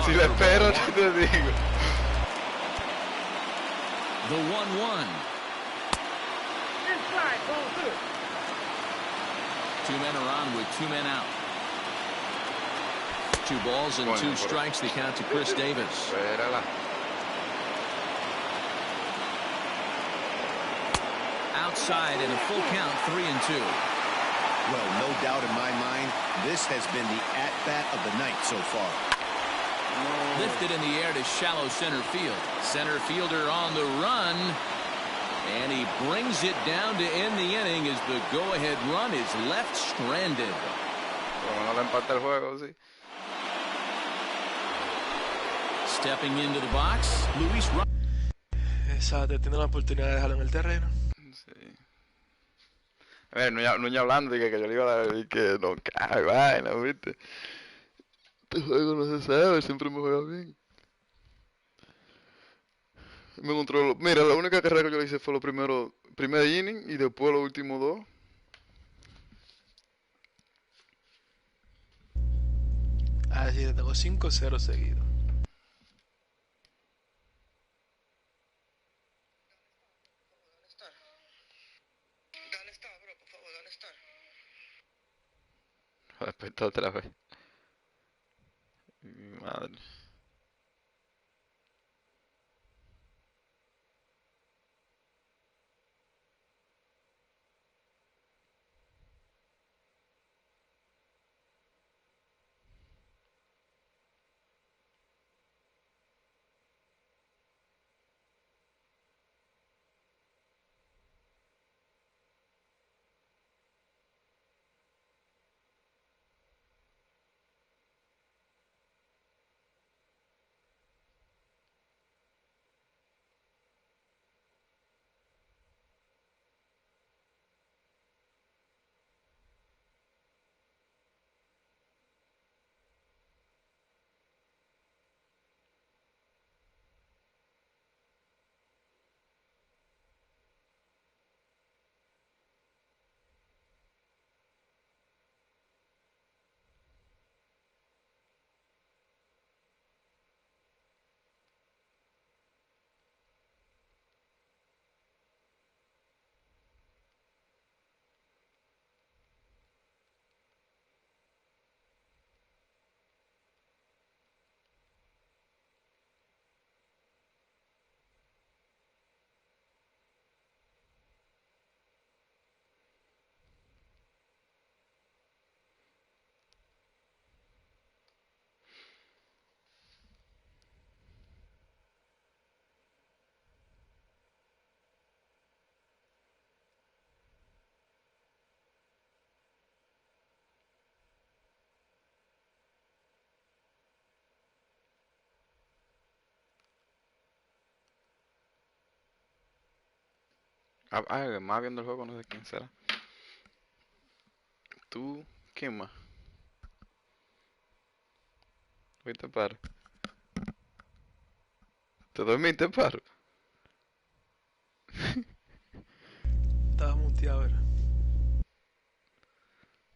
Si le espero, te digo. The 1-1. 2 men are on with 2 men out. 2 balls and 2 strikes. The count to Chris Davis. Outside and a full count, 3-2. Well, no doubt in my mind, this has been the at-bat of the night so far. Lifted in the air to shallow center field. Center fielder on the run. And he brings it down to end the inning as the go-ahead run is left stranded. Stepping into the box, Luis. Exacto, tiene la oportunidad de dejarlo en el terreno. Sí. No hablando de que yo le iba a dar y que no cae vaina, ¿viste? Este juego no se sabe, siempre me juega bien. Me controló. Mira, la única carrera que yo le hice fue primer inning y después los últimos dos. Así que tengo 5-0 seguidos. Respeto otra vez. Mi madre. Más viendo el juego, no sé quién será. ¿Tú? ¿Quién más? Hoy te paro. ¿Te dormiste, paro? Estaba muteado, ¿verdad?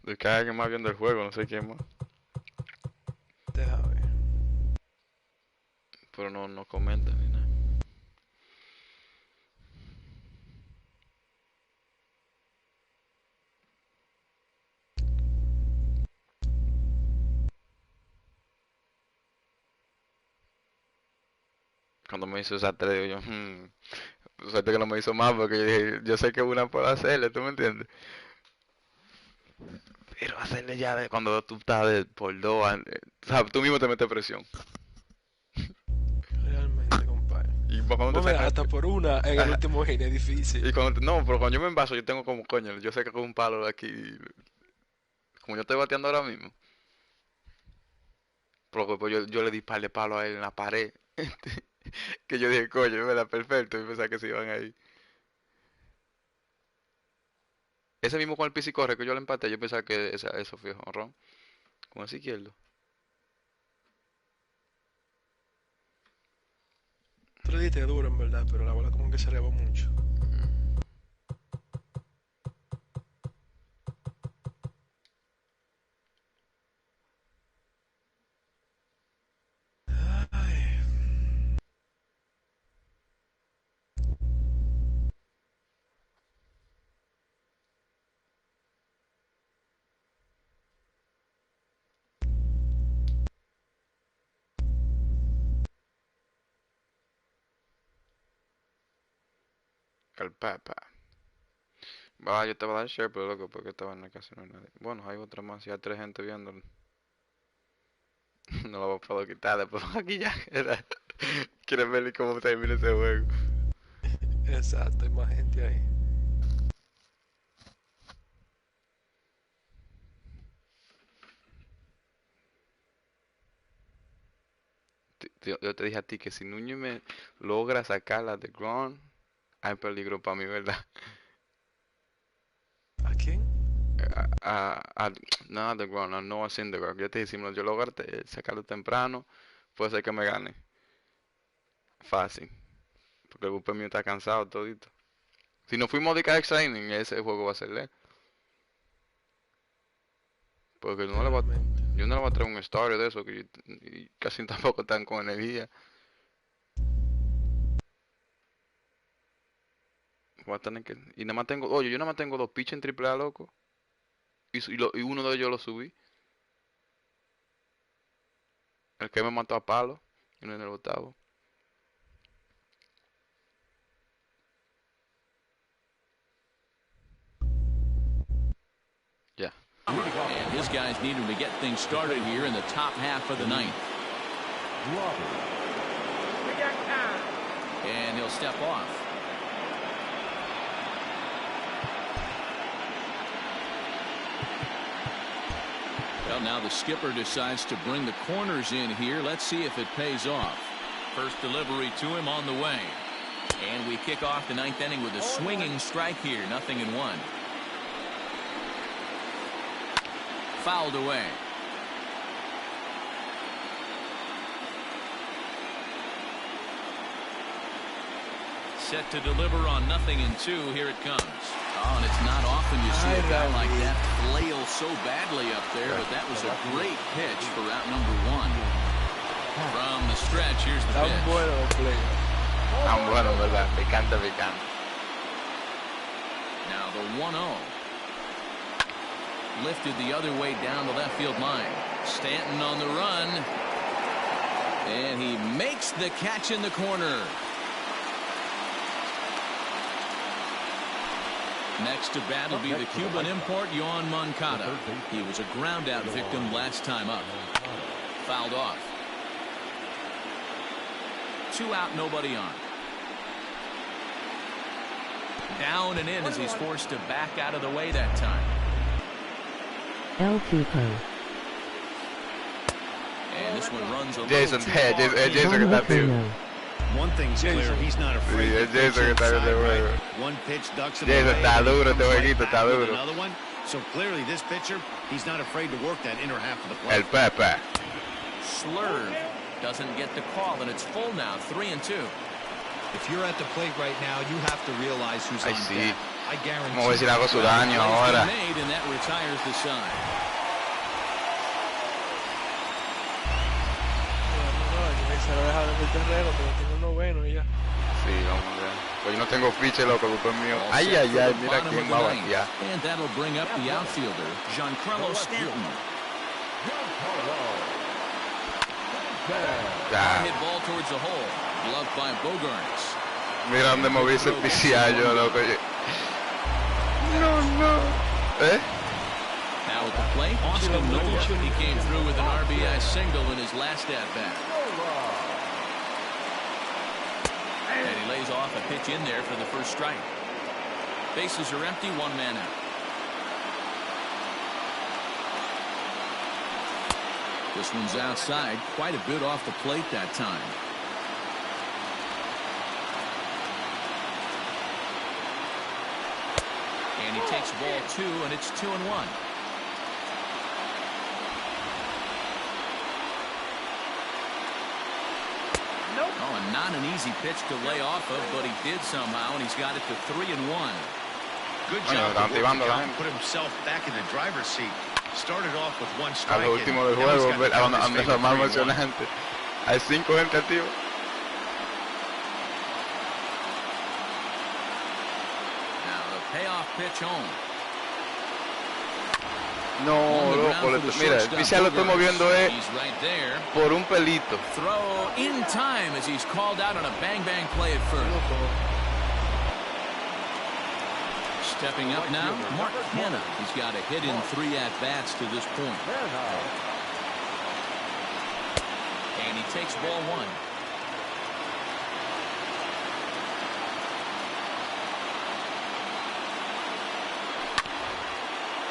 De que hay alguien más viendo el juego, no sé quién más. Deja ver. Pero no comenta ni nada. Cuando me hizo esa 3, yo, suerte que no me hizo más porque yo dije, yo sé que una puedo hacerle, ¿tú me entiendes? Pero hacerle ya cuando tú estás por dos, ¿sabes? Tú mismo te metes presión. Realmente, compadre. Y cuando te Hasta por una en el último game es difícil. Y no, pero cuando yo me envaso, yo tengo como coño, yo sé que con un palo de aquí, como yo estoy bateando ahora mismo, pero pues yo le di par de palos a él en la pared, que yo dije, coño, ¿verdad? Perfecto, y pensaba que se iban ahí. Ese mismo con el pis y corre que yo le empaté, yo pensaba que eso fue jonrón, con ese izquierdo. Tú le diste duro en verdad, pero la bola como que se elevó mucho. Ay. El papa. Va, yo te voy a dar share, pero loco, porque esta vaina casi no hay nadie. Bueno, hay otra más, y hay 3 gente viéndolo. No lo puedo quitar, después aquí ya. Quieren ver cómo termina ese juego. Exacto, hay más gente ahí. Yo te dije a ti que si Núñez me logra sacarla de ground, hay peligro para mí, ¿verdad? ¿A quién? Nada de Ground, no haciendo Ground. Yo te decimos, yo logro sacarlo temprano, puede ser que me gane. Fácil. Porque el bullpen mío está cansado todito. Si no fuimos de cada extra inning, ese juego va a ser lejos. Porque yo no le voy a traer un story de eso, que y casi tampoco están con energía. Voy a tener que, y nada más tengo, oye, yo nada más tengo 2 pitches en AAA, loco. Y uno de ellos lo subí. El que me mató a palo en el octavo. Ya. And his guys need him to get things started here in the top half of the ninth. And he'll step off. Well, now the skipper decides to bring the corners in here. Let's see if it pays off. First delivery to him on the way. And we kick off the ninth inning with a swinging strike here. 0-1. Fouled away. Set to deliver on 0-2. Here it comes. Oh, and it's not often you see a guy like that flail so badly up there, but that was a great pitch for out number 1. From the stretch, here's the pitch. Tan bueno, ¿verdad? Picante, picante. Now the 1-0. Lifted the other way down the left field line. Stanton on the run. And he makes the catch in the corner. Next to bat will be the Cuban import, Yoan Moncada. He was a ground-out victim last time up. Fouled off. 2 out, nobody on. Down and in as he's forced to back out of the way that time. El Tipo. And this one runs a Jason, Jason got that. One thing's clear, he's not afraid to pitch inside, right? One pitch ducks him away, another one. So clearly this pitcher, he's not afraid to work that inner half of the plate. El Pepe. Slurve doesn't get the call, and it's full now, 3-2. If you're at the plate right now, you have to realize who's on deck. I guarantee. Vamos a ver si le hago su daño ahora. Made, and that retires the side. Se lo deja en el terreno, pero tengo el noveno y ya. Sí, vamos a ver. Pues yo no tengo ficha, loco, el mío. Ay, ay, ay, mira quién va a batear. And that'll bring up the outfielder, Giancarlo Stanton. Hit ball towards the hole. Gloved by Bogarts. Mira dónde moviste el pisillo, loco. No. Now at the plate, Oscar Nola. He came through with an RBI single in his last at-bat. And he lays off a pitch in there for the first strike. Bases are empty, 1 man out. This one's outside, quite a bit off the plate that time. And he takes ball 2, and it's 2-1. Oh, and not an easy pitch to lay off of, but he did somehow, and he's got it to 3-1. Good job to put himself back in the driver's seat. Started off with 1 strike. A lo último del juego, donde es más emocionante. Hay 5 gente activos. Now the payoff pitch home. No, loco, mira, el pichar lo estoy moviendo por un pelito. Throw in time as he's called out on a bang-bang play at first. Stepping up now, Mark Hanna. He's got a hit in 3 at-bats to this point. And he takes ball 1.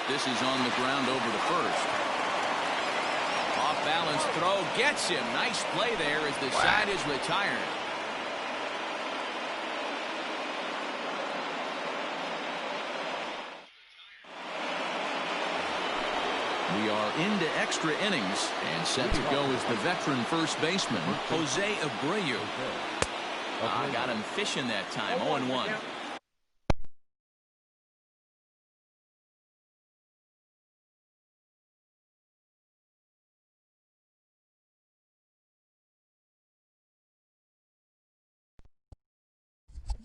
This is on the ground over to first. Off balance throw gets him. Nice play there as the side is retired. We are into extra innings, and set to go is the veteran first baseman, Jose Abreu. Got him fishing that time, 0-1.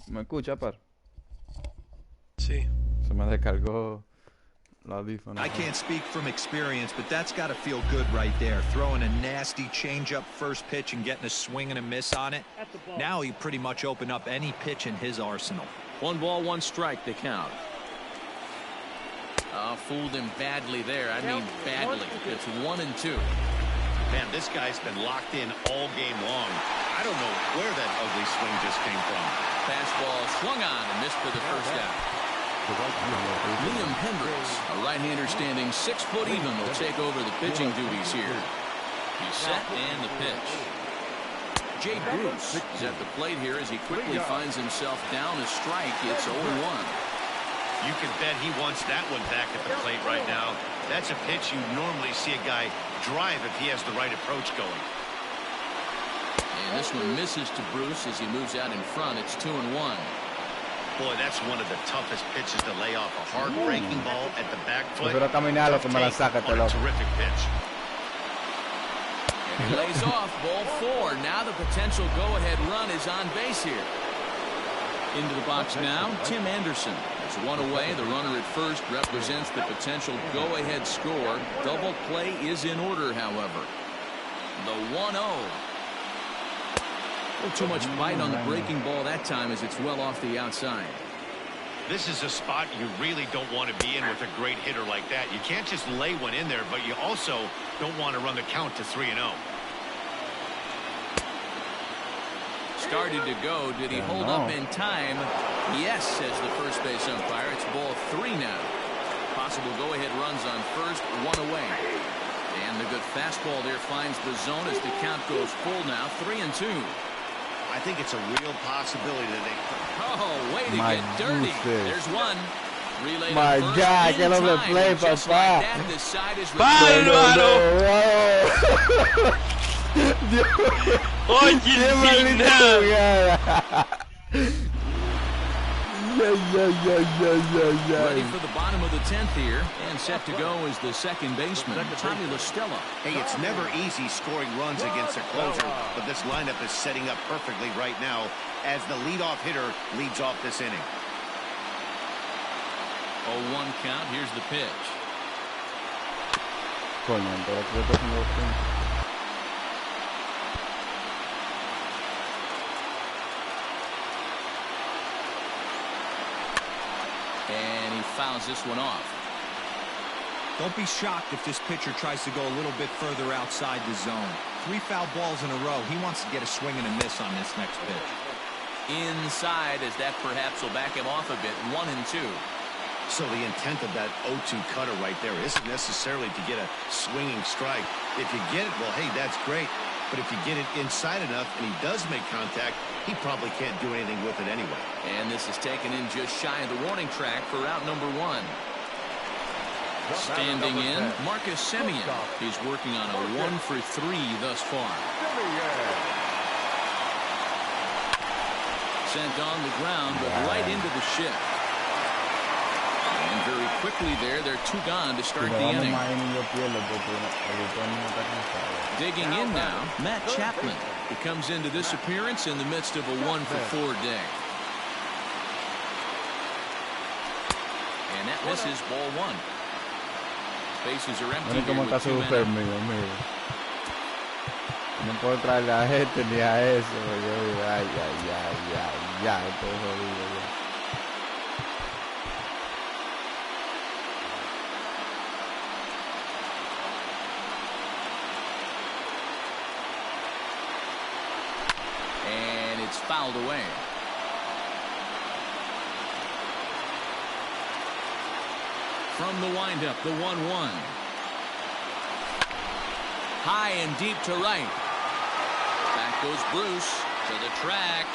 ¿Me escucha, par? Sí. Se me descargó el audífono. I can't speak from experience, but that's got to feel good right there. Throwing a nasty changeup first pitch and getting a swing and a miss on it. Now he pretty much opened up any pitch in his arsenal. 1 ball, 1 strike to count. Fooled him badly there. I mean badly. It's 1-2. Man, this guy's been locked in all game long. I don't know where that ugly swing just came from. Fastball swung on and missed for the first out. Liam Hendricks, a right-hander standing 6 foot even, will take over the pitching duties here. He's set and the pitch. Jay Bruce is at the plate here as he quickly finds himself down a strike. It's 0-1. You can bet he wants that one back at the plate right now. That's a pitch you normally see a guy drive if he has the right approach going. And this one misses to Bruce as he moves out in front. It's 2-1. Boy, that's one of the toughest pitches to lay off. A hard breaking ball at the back foot. Terrific pitch. And he lays off ball 4. Now the potential go-ahead run is on base here. Into the box now, Tim Anderson. There's 1 away. The runner at first represents the potential go-ahead score. Double play is in order, however. The 1-0. Too much bite on the breaking ball that time as it's well off the outside. This is a spot you really don't want to be in with a great hitter like that. You can't just lay one in there, but you also don't want to run the count to 3-0. Started to go. Did he hold up in time? Yes, says the first base umpire. It's ball 3 now. Possible go-ahead runs on first, 1 away. And the good fastball there finds the zone as the count goes full now, 3-2. I think it's a real possibility that they... Oh, way to get dirty. There's one. Relay My God, que doble play, papá. Oye, qué maldita. Ready for the bottom of the 10th here, and set to go is the second baseman, Tommy La Stella. Hey, it's never easy scoring runs against a closer, but this lineup is setting up perfectly right now as the leadoff hitter leads off this inning. 0-1 count. Here's the pitch. And he fouls this one off. Don't be shocked if this pitcher tries to go a little bit further outside the zone. 3 foul balls in a row. He wants to get a swing and a miss on this next pitch. Inside, as that perhaps will back him off a bit. 1-2. So the intent of that 0-2 cutter right there isn't necessarily to get a swinging strike. If you get it, well, hey, that's great. But if you get it inside enough and he does make contact, he probably can't do anything with it anyway. And this is taken in just shy of the warning track for out number 1. Standing in, Marcus Semien. He's working on a 1-for-3 thus far. Sent on the ground, but right into the shift. And very quickly they're 2 gone to start the inning. Digging in now, Matt Chapman. He comes into this appearance in the midst of a 1-for-4 day. And that misses ball 1. Bases are empty here with 2 men. No puedo traerle a este ni a eso. Ay, estoy jodido ya. And it's fouled away. From the windup, the 1-1. High and deep to right. Back goes Bruce to the track.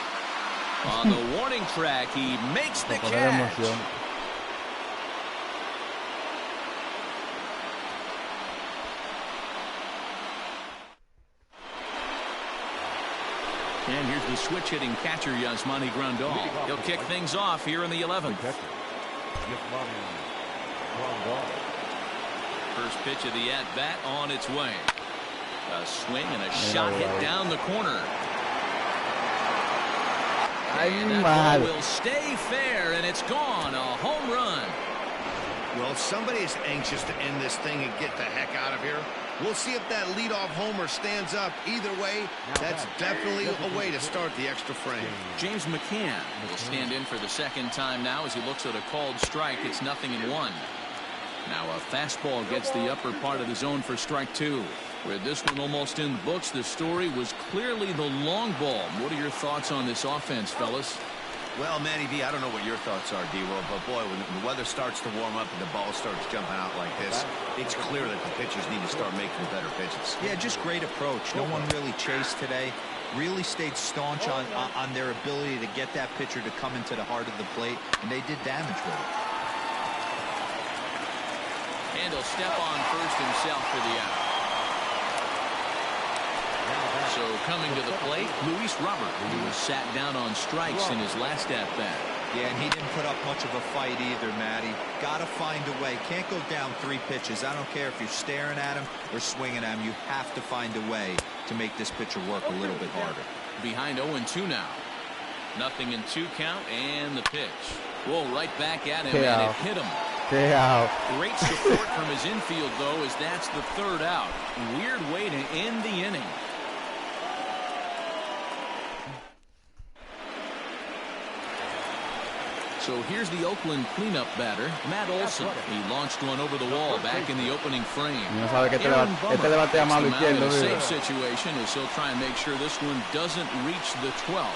On the warning track, he makes the catch. And here's the switch-hitting catcher, Yasmani Grandal. He'll kick things off here in the 11th. First pitch of the at-bat on its way. A swing and a shot hit down the corner. And that ball will stay fair, and it's gone. A home run. Well, if somebody is anxious to end this thing and get the heck out of here, we'll see if that leadoff homer stands up. Either way, that's definitely a way to start the extra frame. James McCann will stand in for the second time now as he looks at a called strike. It's 0-1. Now a fastball gets the upper part of the zone for strike two. With this one almost in the books, the story was clearly the long ball. What are your thoughts on this offense, fellas? Well, Matty V, I don't know what your thoughts are, D-Roll, but boy, when the weather starts to warm up and the ball starts jumping out like this, it's clear that the pitchers need to start making better pitches. Yeah, just great approach. No one really chased today. Really stayed staunch on their ability to get that pitcher to come into the heart of the plate, and they did damage with it. And he'll step on first himself for the out. So coming to the plate, Luis Robert, who was sat down on strikes in his last at-bat. Yeah, and he didn't put up much of a fight either, Matty. Got to find a way. Can't go down 3 pitches. I don't care if you're staring at him or swinging at him. You have to find a way to make this pitcher work a little bit harder. Behind 0-2 now. 0-2 count, and the pitch. Whoa, right back at him, and it hit him. Great support from his infield, though, as that's the third out. Weird way to end the inning. So here's the Oakland cleanup batter, Matt Olson. He launched one over the wall back in the opening frame. Aaron Bummer in a safe situation as he'll try and make sure this one doesn't reach the 12th.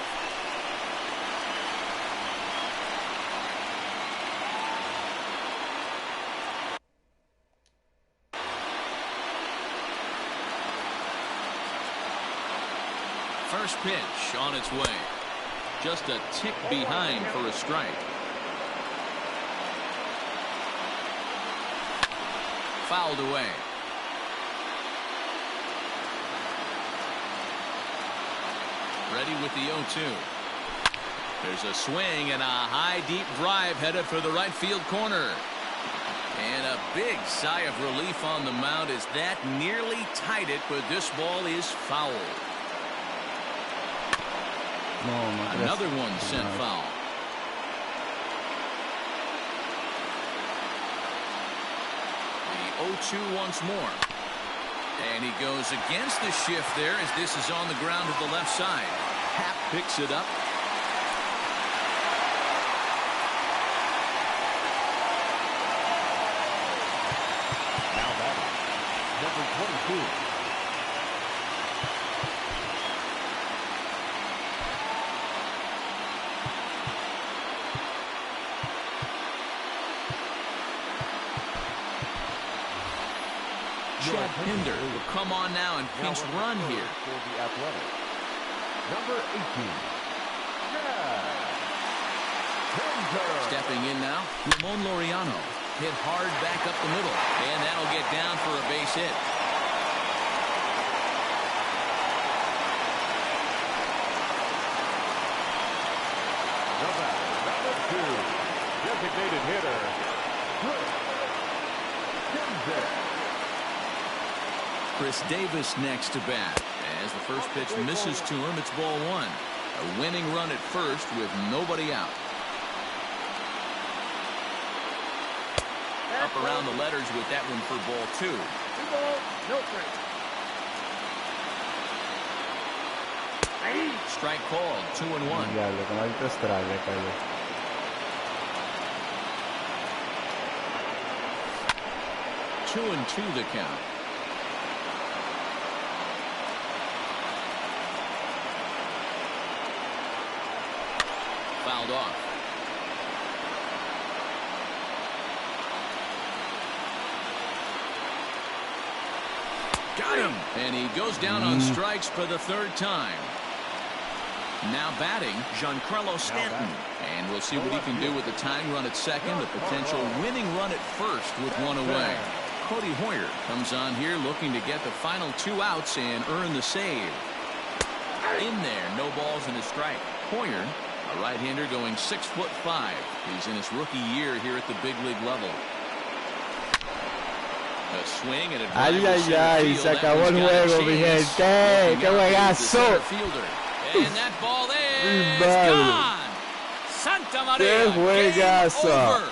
First pitch on its way. Just a tick behind for a strike. Fouled away. Ready with the 0-2. There's a swing and a high deep drive headed for the right field corner. And a big sigh of relief on the mound as that nearly tied it, but this ball is foul. Another one sent foul. The 0-2 once more. And he goes against the shift there as this is on the ground to the left side. Happ picks it up. Now batting, number 22. Chad Pinder will come on now and pinch run here. For the Athletic, number 18. Stepping in now, Ramon Laureano. Hit hard back up the middle, and that'll get down for a base hit. Number 2, designated hitter, Chris Davis next to bat. As the first pitch misses to him, it's ball 1. A winning run at first with nobody out. Up around the letters with that one for ball 2. 2 balls, no strikes. Strike called, 2-1. Diablo, con alto strike le cayó. 2-2 the count. Fouled off. Got him. And he goes down on strikes for the third time. Now batting, Giancarlo Stanton. And we'll see what he can do with the tying run at second, a potential winning run at first with one away. Cody Hoyer comes on here looking to get the final 2 outs and earn the save. In there, no balls and a strike. Hoyer, a right-hander going 6'5". He's in his rookie year here at the big league level. A swing and a drive ay, ay, ay, se acabó el juego, mi gente. ¡Qué juegazo! And that ball is gone. Santa Maria. ¡Qué juegazo!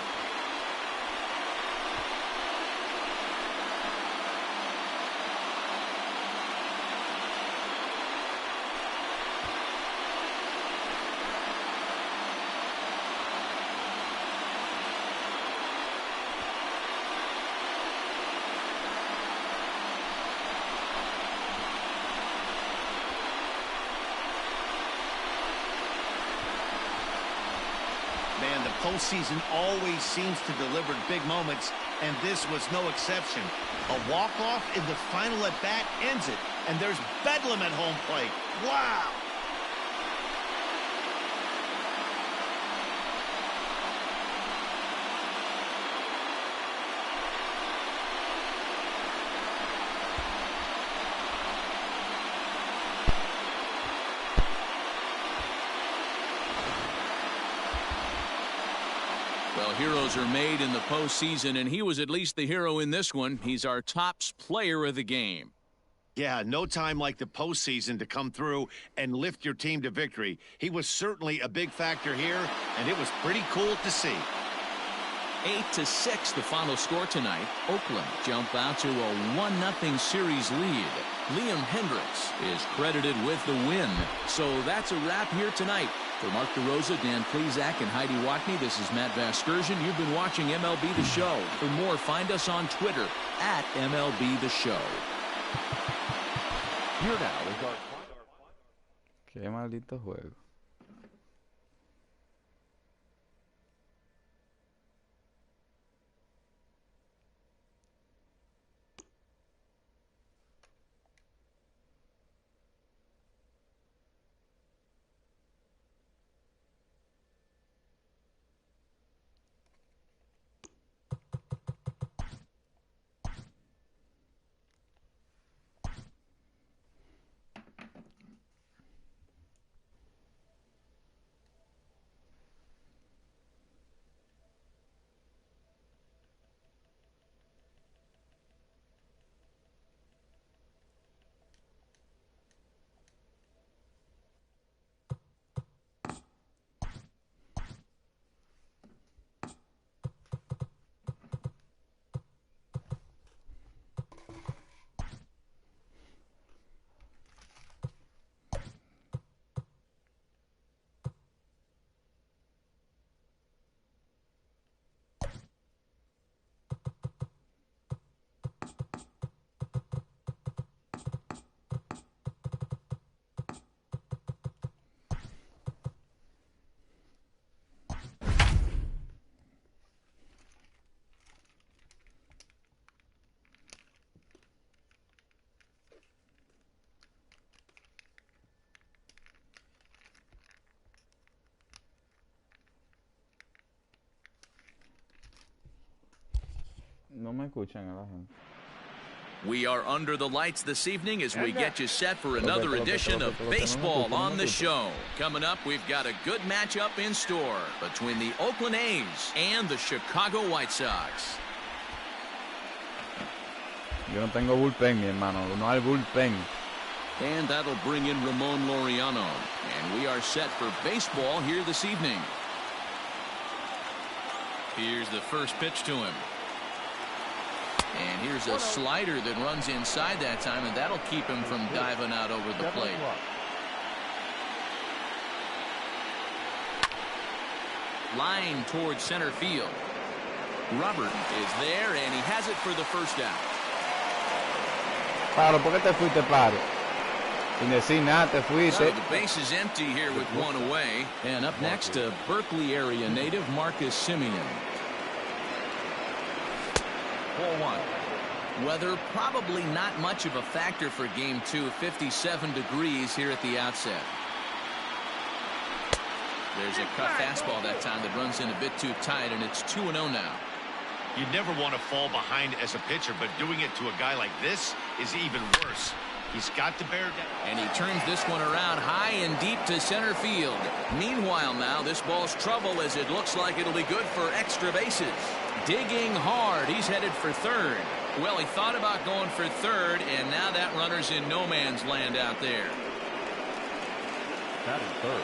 Man, the postseason always seems to deliver big moments, and this was no exception. A walk-off in the final at-bat ends it, and there's bedlam at home plate. Wow! Well, heroes are made in the postseason, and he was at least the hero in this one. He's our top player of the game. Yeah, no time like the postseason to come through and lift your team to victory. He was certainly a big factor here, and it was pretty cool to see. 8-6 the final score tonight. Oakland jump out to a 1-0 series lead. Liam Hendricks is credited with the win. So that's a wrap here tonight. For Mark DeRosa, Dan Plesac, and Heidi Watney, this is Matt Vasgersian. You've been watching MLB The Show. For more, find us on Twitter at MLB The Show. Here now is our... Qué maldito juego. No me escuchan a la gente. We are under the lights this evening as we get you set for another edition of Baseball on the Show. Coming up, we've got a good matchup in store between the Oakland A's and the Chicago White Sox. Yo no tengo bullpen, mi hermano. No hay bullpen. And that'll bring in Ramon Laureano. And we are set for baseball here this evening. Here's the first pitch to him. And here's a slider that runs inside that time, and that'll keep him from diving out over the plate. Line towards center field. Robert is there, and he has it for the first out. Paro, ¿por qué te fuiste, Paro? Sin decir nada, te fuiste. So the base is empty here with one away. And up next, a Berkeley area native, Marcus Semien. 4-1. Weather probably not much of a factor for game 2. 57 degrees here at the outset. There's a cut fastball that time that runs in a bit too tight, and it's 2-0 now. You never want to fall behind as a pitcher, but doing it to a guy like this is even worse. He's got to bear down. And he turns this one around high and deep to center field. Meanwhile now, this ball's trouble as it looks like it'll be good for extra bases. Digging hard. He's headed for third. Well, he thought about going for third, and now that runner's in no man's land out there. That is third.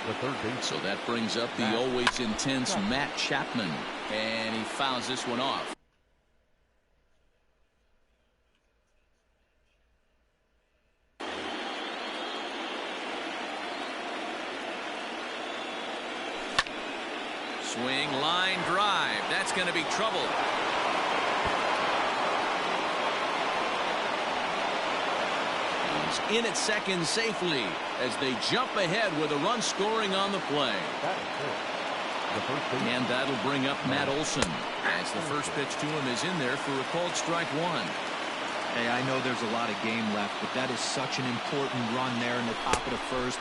The third base. So that brings up the always intense Matt Chapman. And he fouls this one off. Swing, line, drive. That's going to be trouble. He's in at second safely as they jump ahead with a run scoring on the play. And that'll bring up Matt Olson as the first pitch to him is in there for a called strike one. Hey, I know there's a lot of game left, but that is such an important run there in the top of the first.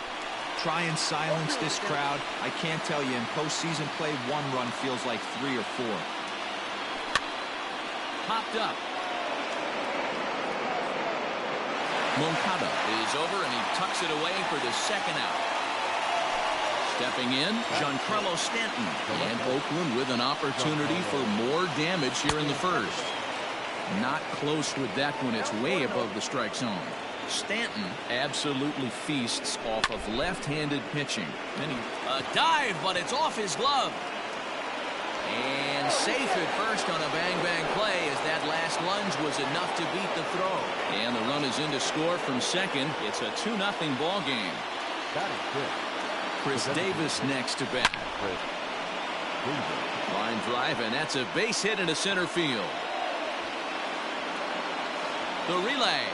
Try and silence this crowd. I can't tell you, in postseason play, one run feels like 3 or 4. Popped up. Moncada is over, and he tucks it away for the second out. Stepping in, Giancarlo Stanton. And Oakland with an opportunity for more damage here in the first. Not close with that one. It's way above the strike zone. Stanton absolutely feasts off of left-handed pitching. Then a dive, but it's off his glove. And safe at first on a bang-bang play as that last lunge was enough to beat the throw. And the run is in to score from second. It's a 2-0 ball game. That is good. Chris Davis next to bat. Line drive, and that's a base hit into center field. The relay.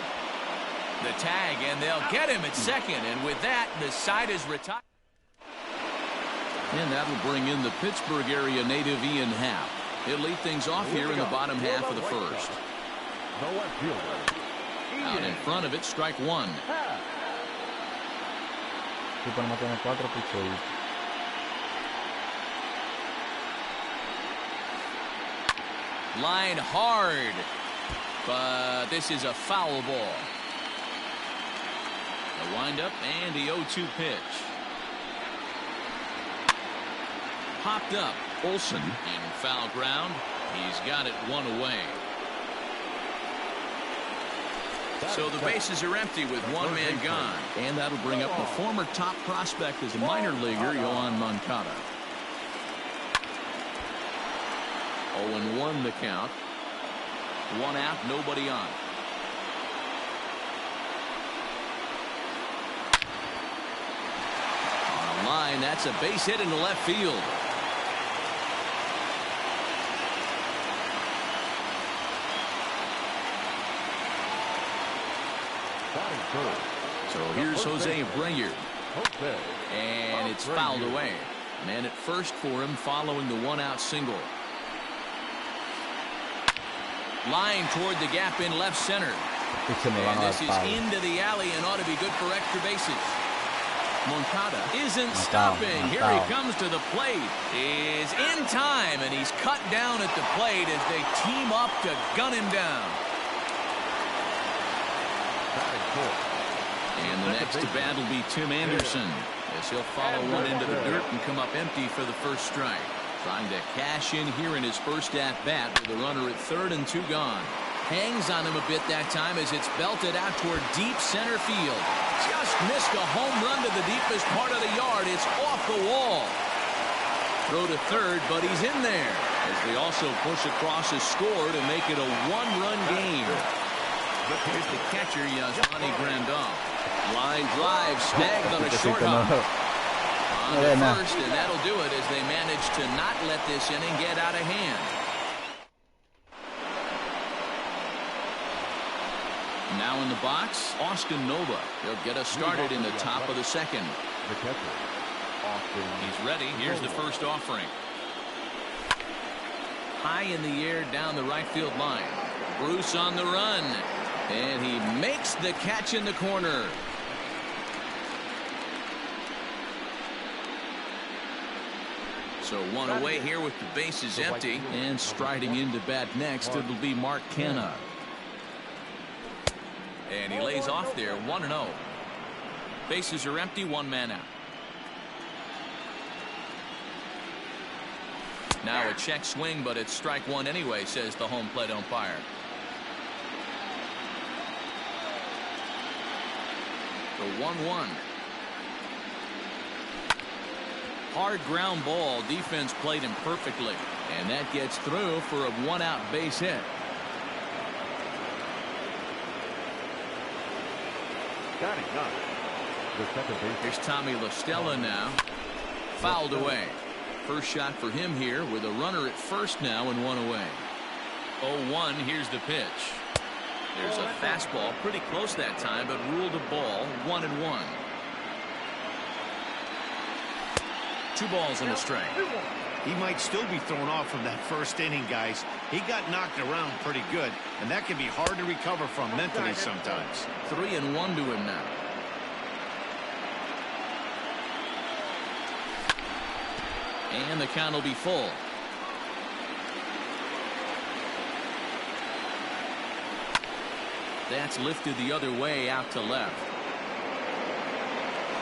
The tag, and they'll get him at second, and with that, the side is retired. And that'll bring in the Pittsburgh area native Ian Happ. He'll lead things off here in the bottom half of the first. Out in front of it, strike one. Line hard, but this is a foul ball. The windup and the 0-2 pitch. Popped up. Olson in foul ground. He's got it one away. So the bases are empty with one man gone. And that'll bring up the former top prospect as a minor leaguer, Yoan Moncada. 0-1 the count. One out, nobody on. Line, that's a base hit into left field. So here's Jose Abreu, and it's fouled away. Man at first for him following the one-out single. Line toward the gap in left center, and this is into the alley and ought to be good for extra bases. Moncada isn't stopping. Here he comes to the plate. Is in time, and he's cut down at the plate as they team up to gun him down. And the next to bat will be Tim Anderson as he'll follow one into the dirt and come up empty for the first strike. Trying to cash in here in his first at-bat with a runner at third and 2 gone. Hangs on him a bit that time as it's belted out toward deep center field. Just missed a home run to the deepest part of the yard. It's off the wall. Throw to third, but he's in there as they also push across his score to make it a one-run game. Here's the catcher, Yasmani Grandal. Line drive, snagged on a short hop. On to first, and that'll do it as they manage to not let this inning get out of hand. Now in the box, Austin Nova. He'll get us started in the top of the second. He's ready. Here's the first offering. High in the air down the right field line. Bruce on the run. And he makes the catch in the corner. So one away here with the bases empty. And striding into bat next, it'll be Mark Canha. And he lays off there, 1-0. Bases are empty, one man out. Now a check swing, but it's strike one anyway, says the home plate umpire. The 1-1. Hard ground ball. Defense played him perfectly. And that gets through for a one-out base hit. Here's Tommy La Stella now. Fouled away. First shot for him here with a runner at first now and one away. 0-1. Here's the pitch. There's a fastball pretty close that time, but ruled a ball. 1-1. 2 balls and a strike. He might still be thrown off from that first inning, guys. He got knocked around pretty good, and that can be hard to recover from mentally sometimes. 3-1 to him now. And the count will be full. That's lifted the other way out to left.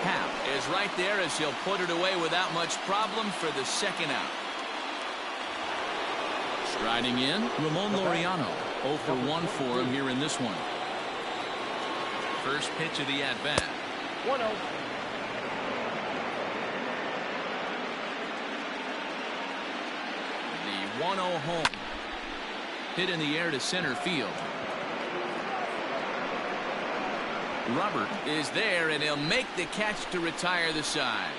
Happ is right there as he'll put it away without much problem for the second out. Striding in, Ramon Laureano. 0 for 1 for him here in this one. First pitch of the at-bat. 1-0. The 1-0 home. Hit in the air to center field. Robert is there, and he'll make the catch to retire the side.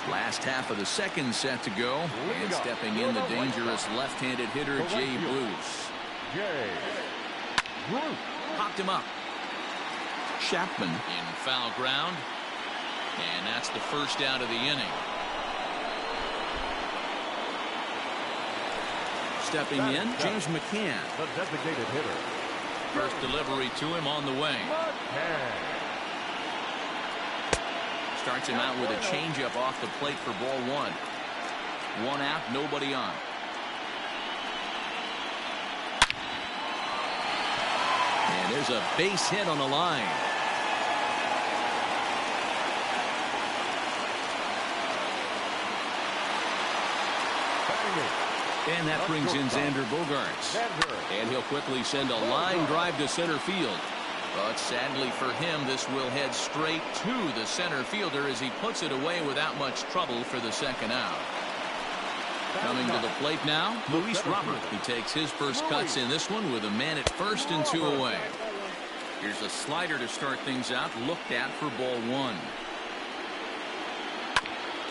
Last half of the second set to go, and stepping in the dangerous left-handed hitter Jay Bruce. Popped him up. Chapman in foul ground, and that's the first out of the inning. Stepping in, James McCann. The designated hitter. First delivery to him on the way. Starts him out with a changeup off the plate for ball 1. 1 out, nobody on. And there's a base hit on the line. And that brings in Xander Bogaerts. And he'll quickly send a line drive to center field. But sadly for him, this will head straight to the center fielder as he puts it away without much trouble for the second out. Coming to the plate now, Luis Robert. He takes his first cuts in this one with a man at first and 2 away. Here's a slider to start things out, looked at for ball 1.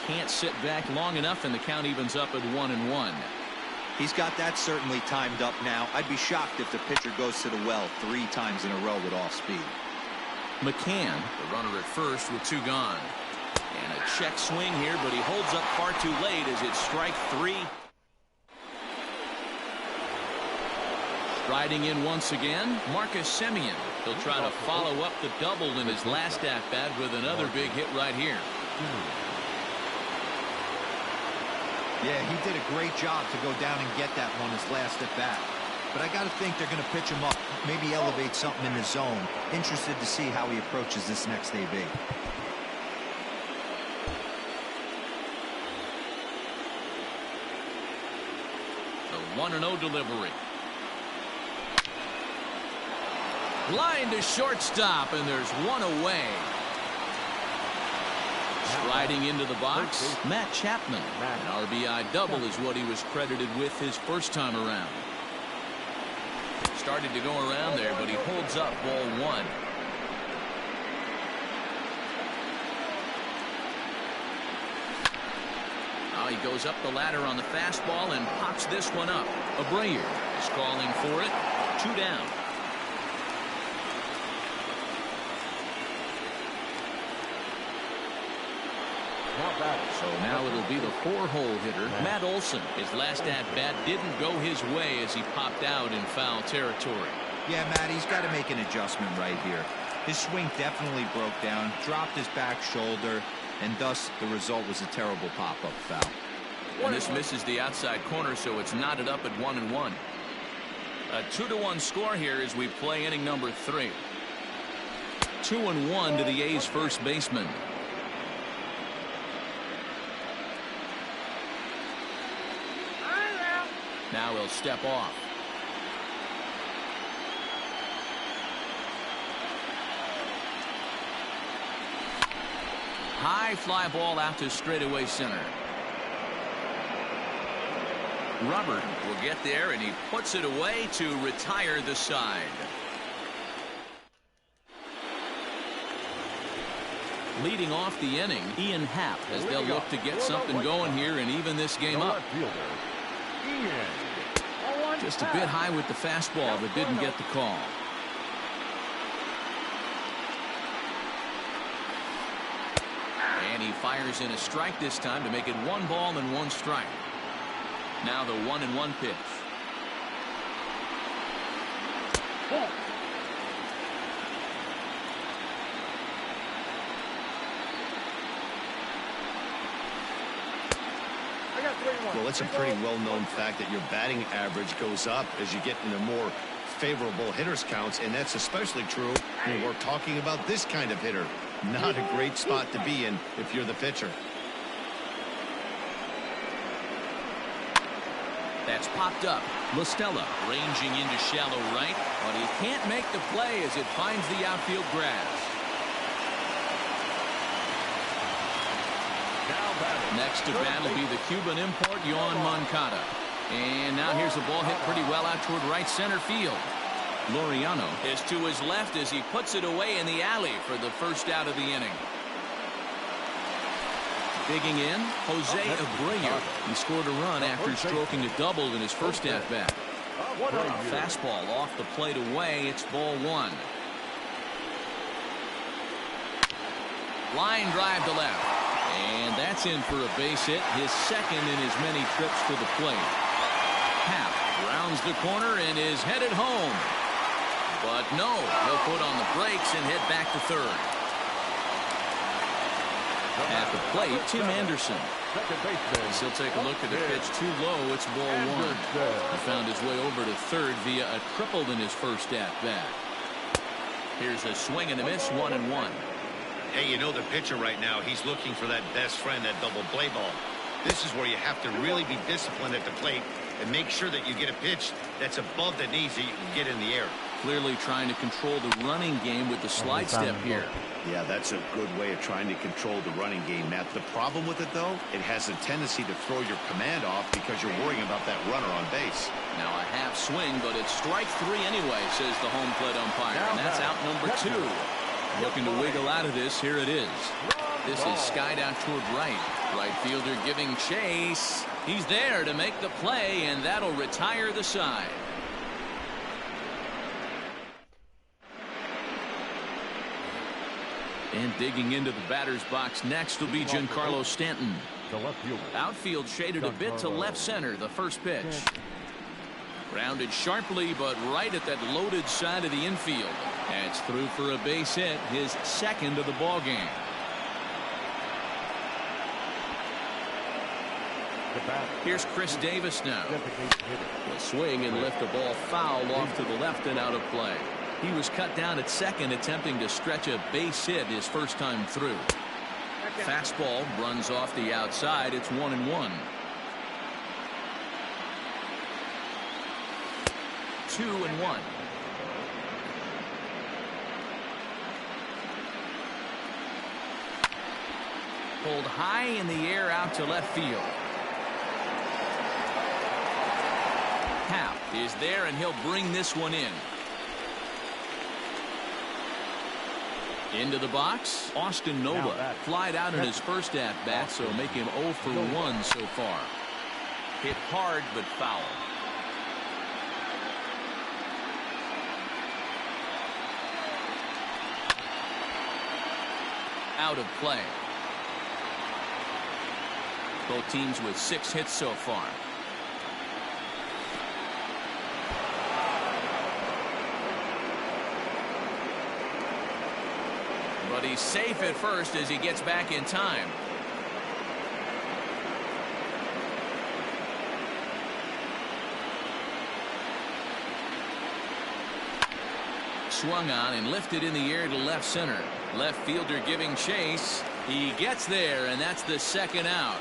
Can't sit back long enough, and the count evens up at 1-1. He's got that certainly timed up now. I'd be shocked if the pitcher goes to the well 3 times in a row with off speed. McCann, the runner at first with 2 gone. And a check swing here, but he holds up far too late as it's strike 3. Striding in once again, Marcus Semien. He'll try to follow up the double in his last at-bat with another big hit right here. Yeah, he did a great job to go down and get that one his last at bat. But I got to think they're going to pitch him up, maybe elevate something in the zone. Interested to see how he approaches this next AB. The 1-0 delivery. Line to shortstop, and there's 1 away. Striding into the box, Matt Chapman. An RBI double is what he was credited with his first time around. Started to go around there, but he holds up ball 1. Now he goes up the ladder on the fastball and pops this one up. Abreu is calling for it. 2 down. So now it'll be the 4-hole hitter, Matt Olson. His last at-bat didn't go his way as he popped out in foul territory. Yeah, Matt, he's got to make an adjustment right here. His swing definitely broke down, dropped his back shoulder, and thus the result was a terrible pop-up foul. And this misses the outside corner, so it's knotted up at 1-1. A 2-1 score here as we play inning number 3. 2-1 to the A's first baseman. Now he'll step off. High fly ball out to straightaway center. Robert will get there, and he puts it away to retire the side. Leading off the inning, Ian Happ, as they'll look to get something going here and even this game up. Just a bit high with the fastball, but didn't get the call. And he fires in a strike this time to make it 1 ball and 1 strike. Now the 1-1 pitch. Well, it's a pretty well-known fact that your batting average goes up as you get into more favorable hitters counts, and that's especially true when we're talking about this kind of hitter. Not a great spot to be in if you're the pitcher. That's popped up. LaStella ranging into shallow right, but he can't make the play as it finds the outfield grass. Next to bat will be the Cuban import, Yoan Moncada. And now here's a ball hit pretty well out toward right center field. Laureano is to his left as he puts it away in the alley for the first out of the inning. Digging in, Jose Abreu. He scored a run after stroking a double in his first at-bat. Fastball off the plate away. It's ball 1. Line drive to left. And that's in for a base hit, his second in as many trips to the plate. Happ rounds the corner and is headed home. But no, he'll put on the brakes and head back to third. At the plate, Tim Anderson. He'll take a look at the pitch too low. It's ball 1. He found his way over to third via a triple in his first at-bat. Here's a swing and a miss, 1-1. Hey, you know the pitcher right now, he's looking for that best friend, that double play ball. This is where you have to really be disciplined at the plate and make sure that you get a pitch that's above the knees that you can get in the air. Clearly trying to control the running game with the slide step here. Yeah, that's a good way of trying to control the running game, Matt. The problem with it, though, it has a tendency to throw your command off because you're worrying about that runner on base. Now a half swing, but it's strike 3 anyway, says the home plate umpire. And that's out number 2. Looking to wiggle out of this. Here it is. This is skied out toward right. Right fielder giving chase. He's there to make the play, and that'll retire the side. And digging into the batter's box next will be Giancarlo Stanton. Outfield shaded a bit to left center, the first pitch. Grounded sharply, but right at that loaded side of the infield. And it's through for a base hit, his second of the ball game. Here's Chris Davis now. He'll swing and lift a ball foul off to the left and out of play. He was cut down at second, attempting to stretch a base hit his first time through. Fastball runs off the outside. It's 1-1. 2-1. Pulled high in the air out to left field. Happ is there, and he'll bring this one in. Into the box, Austin Nova flied out in his first at-bat, so make him 0 for 1 so far. Hit hard, but foul. Out of play. Both teams with 6 hits so far. But he's safe at first as he gets back in time. swung on and lifted in the air to left center. Left fielder giving chase. He gets there, and that's the second out.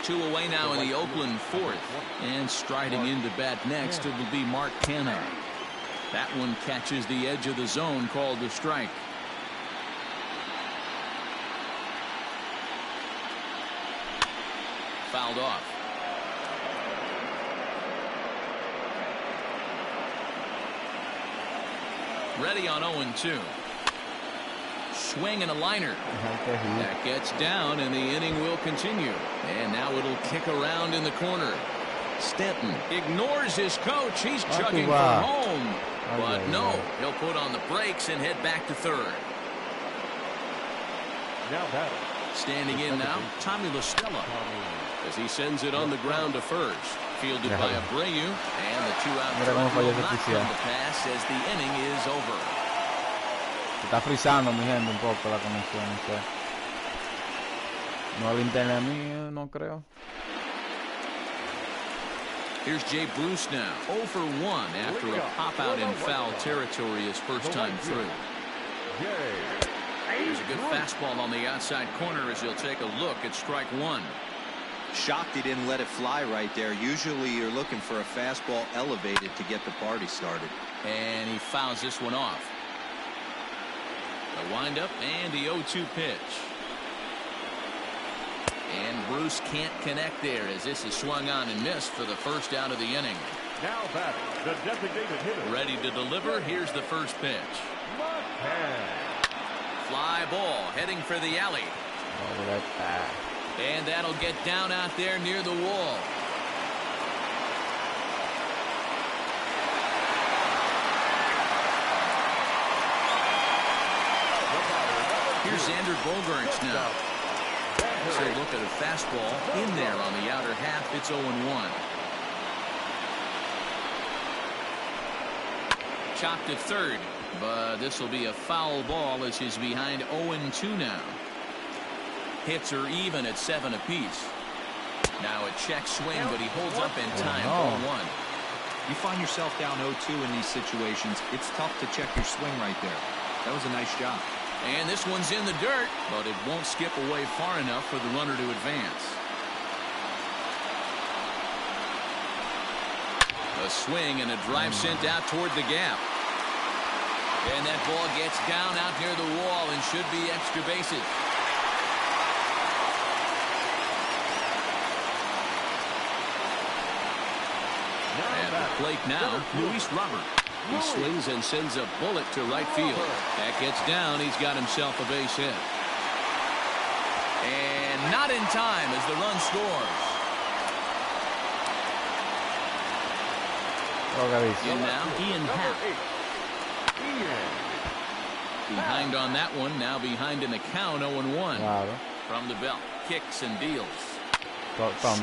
2 away now in the Oakland fourth. And striding into bat next, it will be Mark Canha. That one catches the edge of the zone, called a strike. Fouled off. Ready on 0-2. Swing and a liner. That gets down, and the inning will continue. And now it'll kick around in the corner. Stanton ignores his coach. He's chugging for home. But no, he'll put on the brakes and head back to third. Standing in now, Tommy La Stella, as he sends it on the ground to first. Fielded by Abreu, and the 2-out throw will not come to pass as the inning is over. Está frizando, mi gente, un poco la conexión, no sé. No el internet mío, no creo. Here's Jay Bruce now, 0 for 1 after a pop-out in foul territory his first time through. There's a good fastball on the outside corner as he'll take a look at strike one. Shocked he didn't let it fly right there. Usually you're looking for a fastball elevated to get the party started. And he fouls this one off. The windup and the 0-2 pitch. And Bruce can't connect there as this is swung on and missed for the first out of the inning. Now batting, the designated hitter. Ready to deliver. Here's the first pitch. Fly ball heading for the alley. And that'll get down out there near the wall. Here's Xander Bogaerts now. So look at a fastball in there on the outer half. It's 0-1. Chopped at third, but this will be a foul ball as he's behind 0-2 now. Hits are even at 7 apiece. Now a check swing, but he holds up in time. 0-1. You find yourself down 0-2 in these situations, it's tough to check your swing right there. That was a nice job. And this one's in the dirt, but it won't skip away far enough for the runner to advance. A swing and a drive sent out toward the gap. And that ball gets down out near the wall and should be extra bases. At the plate now, Luis Robert. He swings and sends a bullet to right field. That gets down. He's got himself a base hit. And not in time as the run scores. In now, Ian Happ. Behind on that one. Now behind in the count, 0-1. From the belt. Kicks and deals.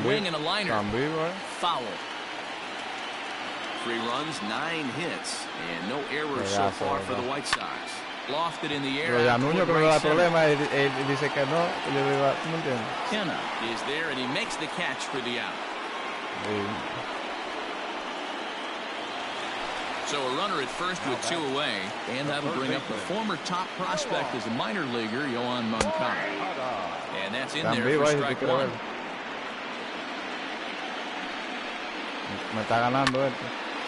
Swing and a liner. Foul. 3 runs, 9 hits, and no errors so far for the White Sox. Lofted in the air. Canha is there, and he makes the catch for the out. So a runner at first with 2 away, and that'll bring up the former top prospect as a minor leaguer, Yoan Moncada. And that's in there for strike one.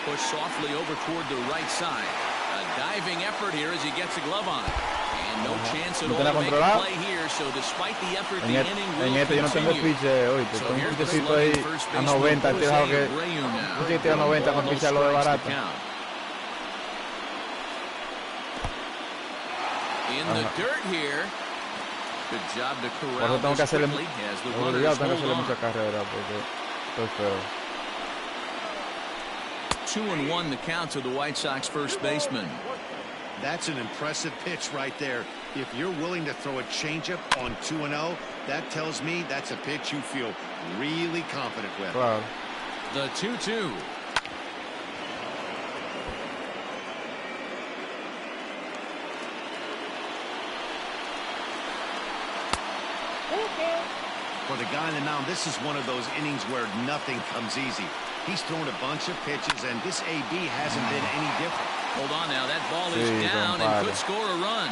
Push softly over toward the right side. A diving effort here as he gets a glove on it. And no chance at all to make a play here, so despite the effort, the inning will continue. So here's the slugging first baseman, Abreu now. Almost strikes the count. In the dirt here. Good job to corral this quickly as the runners hold on. 2-1 the count to the White Sox first baseman. That's an impressive pitch right there. If you're willing to throw a changeup on 2-0, that tells me that's a pitch you feel really confident with. Wow. The 2-2. For the guy on the mound, this is one of those innings where nothing comes easy. He's thrown a bunch of pitches, and this AB hasn't been any different. Hold on now, that ball is down and could score a run.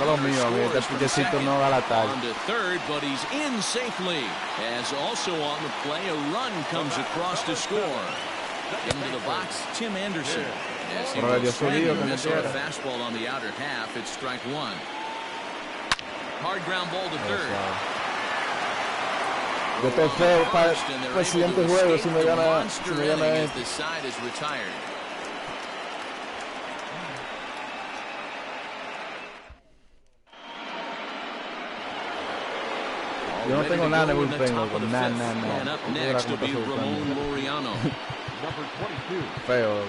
Lo mío, este pichecito no va a la tarde. On to third, but he's in safely. As also on the play, a run comes across to score. Into the box, Tim Anderson. As he goes straight and miss on a fastball on the outer half, it's strike one. Hard ground ball to third. Yo estoy feo para el siguiente juego si me gana The side is retired. Yo no tengo nada en el bullpen, loco. Nada. And up next will be Ramon Laureano. Number 22. Feo.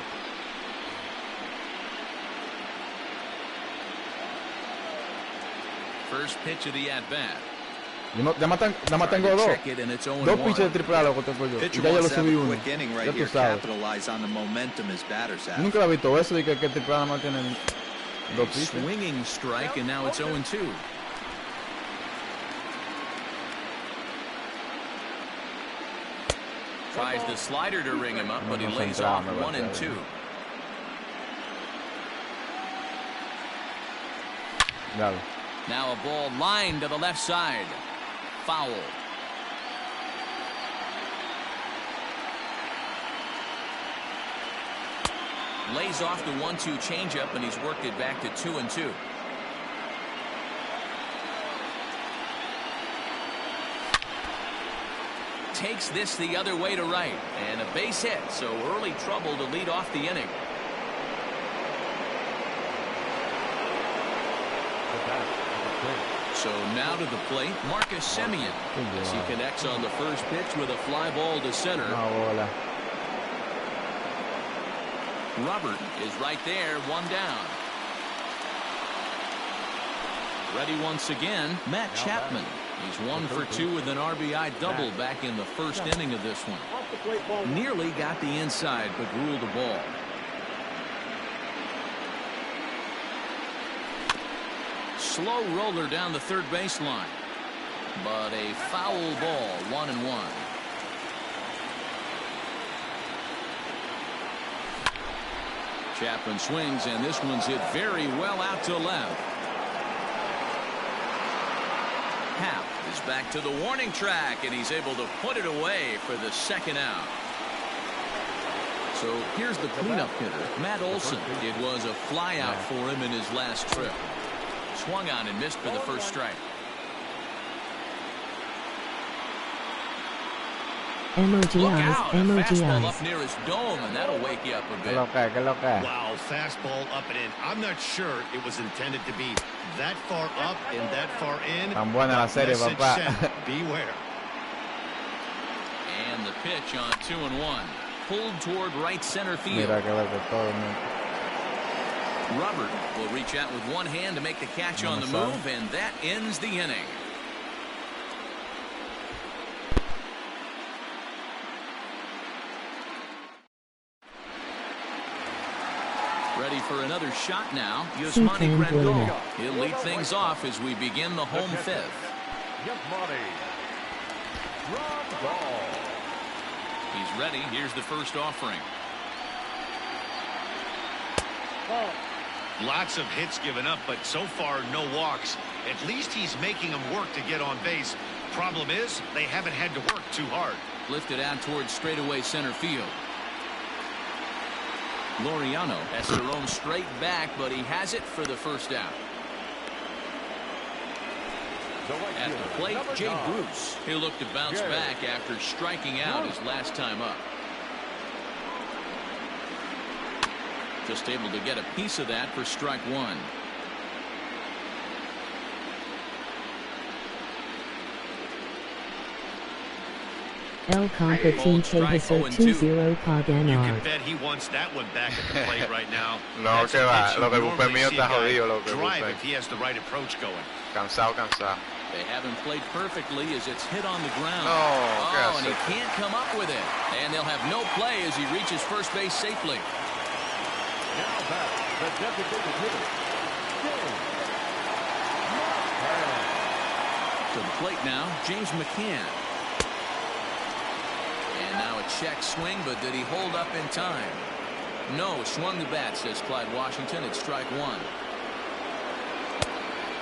First pitch of the at-bat. Nada más tengo dos. Dos pitches de triple A, loco, tengo yo. Y ya yo lo subí uno. Ya tú sabes. Nunca lo he visto eso de que triple A nada más tienen dos pitches. Swinging strike, and now it's 0-2. Tries the slider to ring him up, but he lays off 1-2. Now a ball lined to the left side. Foul. Lays off the 1-2 changeup, and he's worked it back to 2-2. Takes this the other way to right, and a base hit, so early trouble to lead off the inning. So now to the plate, Marcus Semien, as he connects on the first pitch with a fly ball to center. Robert is right there, one down. Ready once again, Matt Chapman. He's 1 for 2 with an RBI double back in the first inning of this one. Nearly got the inside, but ruled the ball. Slow roller down the third baseline, but a foul ball, 1-1. Chapman swings, and this one's hit very well out to left. Happ is back to the warning track, and he's able to put it away for the second out. So here's the cleanup hitter, Matt Olson. It was a fly out for him in his last trip. Swung on and missed for the first strike. Fastball up near his dome, and that'll wake you up a bit. Wow, fastball up and in. I'm not sure it was intended to be that far up and that far in. Tan buena la serie, papá. Beware. And the pitch on 2-1. Pulled toward right center field. Robert will reach out with one hand to make the catch on the move, and that ends the inning. Ready for another shot now, Yasmani Grandal. He'll lead things off as we begin the home fifth. He's ready. Here's the first offering. Lots of hits given up, but so far no walks. At least he's making them work to get on base. Problem is, they haven't had to work too hard. Lifted out towards straightaway center field. Laureano has to roam straight back, but he has it for the first out. At the plate, Jay Bruce. He'll look to bounce back after striking out his last time up. Just able to get a piece of that for strike one. El Competin Chaser 2-0 Paganar. You can bet he wants that one back at the plate right now. No, que va. Lo que busca mío está jodido. Lo que drive if he has the right approach going. Cansado. They haven't played perfectly as it's hit on the ground. No, and he can't come up with it. And they'll have no play as he reaches first base safely. Now back, the designated hitter, To the plate now, James McCann. And now a check swing, but did he hold up in time? No, swung the bat, says Clyde Washington. It's strike one.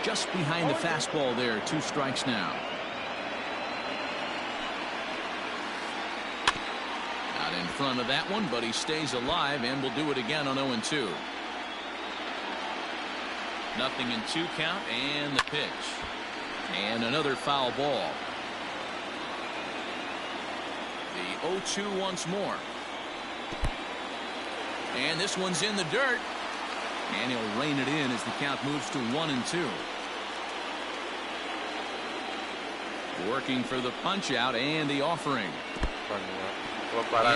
Just behind the fastball there. 2 strikes now. Out in front of that one, but he stays alive and will do it again on 0-2. Nothing in 2 count, and the pitch. And another foul ball. The 0-2 once more. And this one's in the dirt. And he'll rein it in as the count moves to 1-2. Working for the punch out and the offering.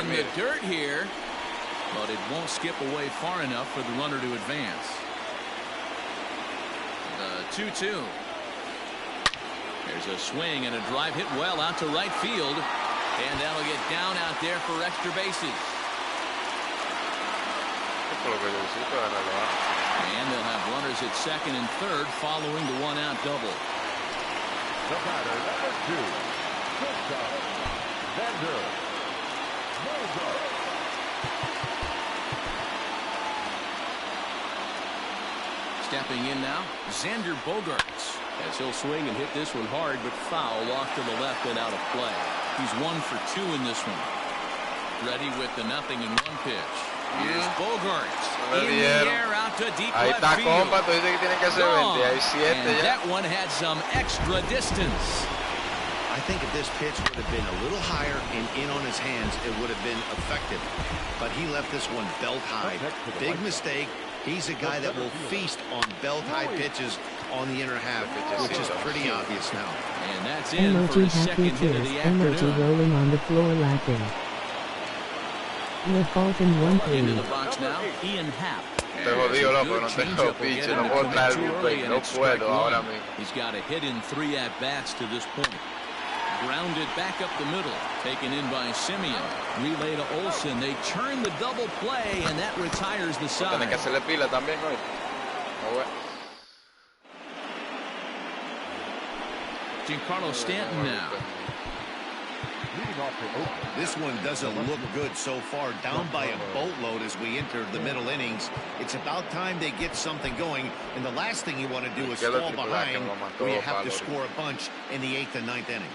In the dirt here, but it won't skip away far enough for the runner to advance. The 2-2. There's a swing and a drive hit well out to right field. And that'll get down out there for extra bases. And they'll have runners at second and third following the 1-out double. The batter, number 2, Vander. Stepping in now, Xander Bogaerts, as he'll swing and hit this one hard, but foul off to the left and out of play. He's 1 for 2 in this one. Ready with the 0-1 pitch. Here's Bogaerts in the air out to deep left field. And that one had some extra distance. I think if this pitch would have been a little higher and in on his hands, it would have been effective. But he left this one belt high. Big mistake. He's a guy that will feast on belt high pitches on the inner half, which is pretty obvious now. And that's in for his second hit of the afternoon. Emoji rolling on the floor laughing. The Fulton 1-3. Into the box now, Ian Happ. Te jodido, loco, no tengo pitch, no puedo traer el bullpen, no puedo ahora mismo. He's got a hit in 3 at-bats to this point. Grounded back up the middle, taken in by Simeon. Relay to Olsen. They turn the double play, and that retires the side. Tiene que hacerle pila también hoy. Giancarlo Stanton now. This one doesn't look good so far. Down by a boatload as we enter the middle innings. It's about time they get something going, and the last thing you want to do is fall behind when you have to score a bunch in the 8th and 9th inning.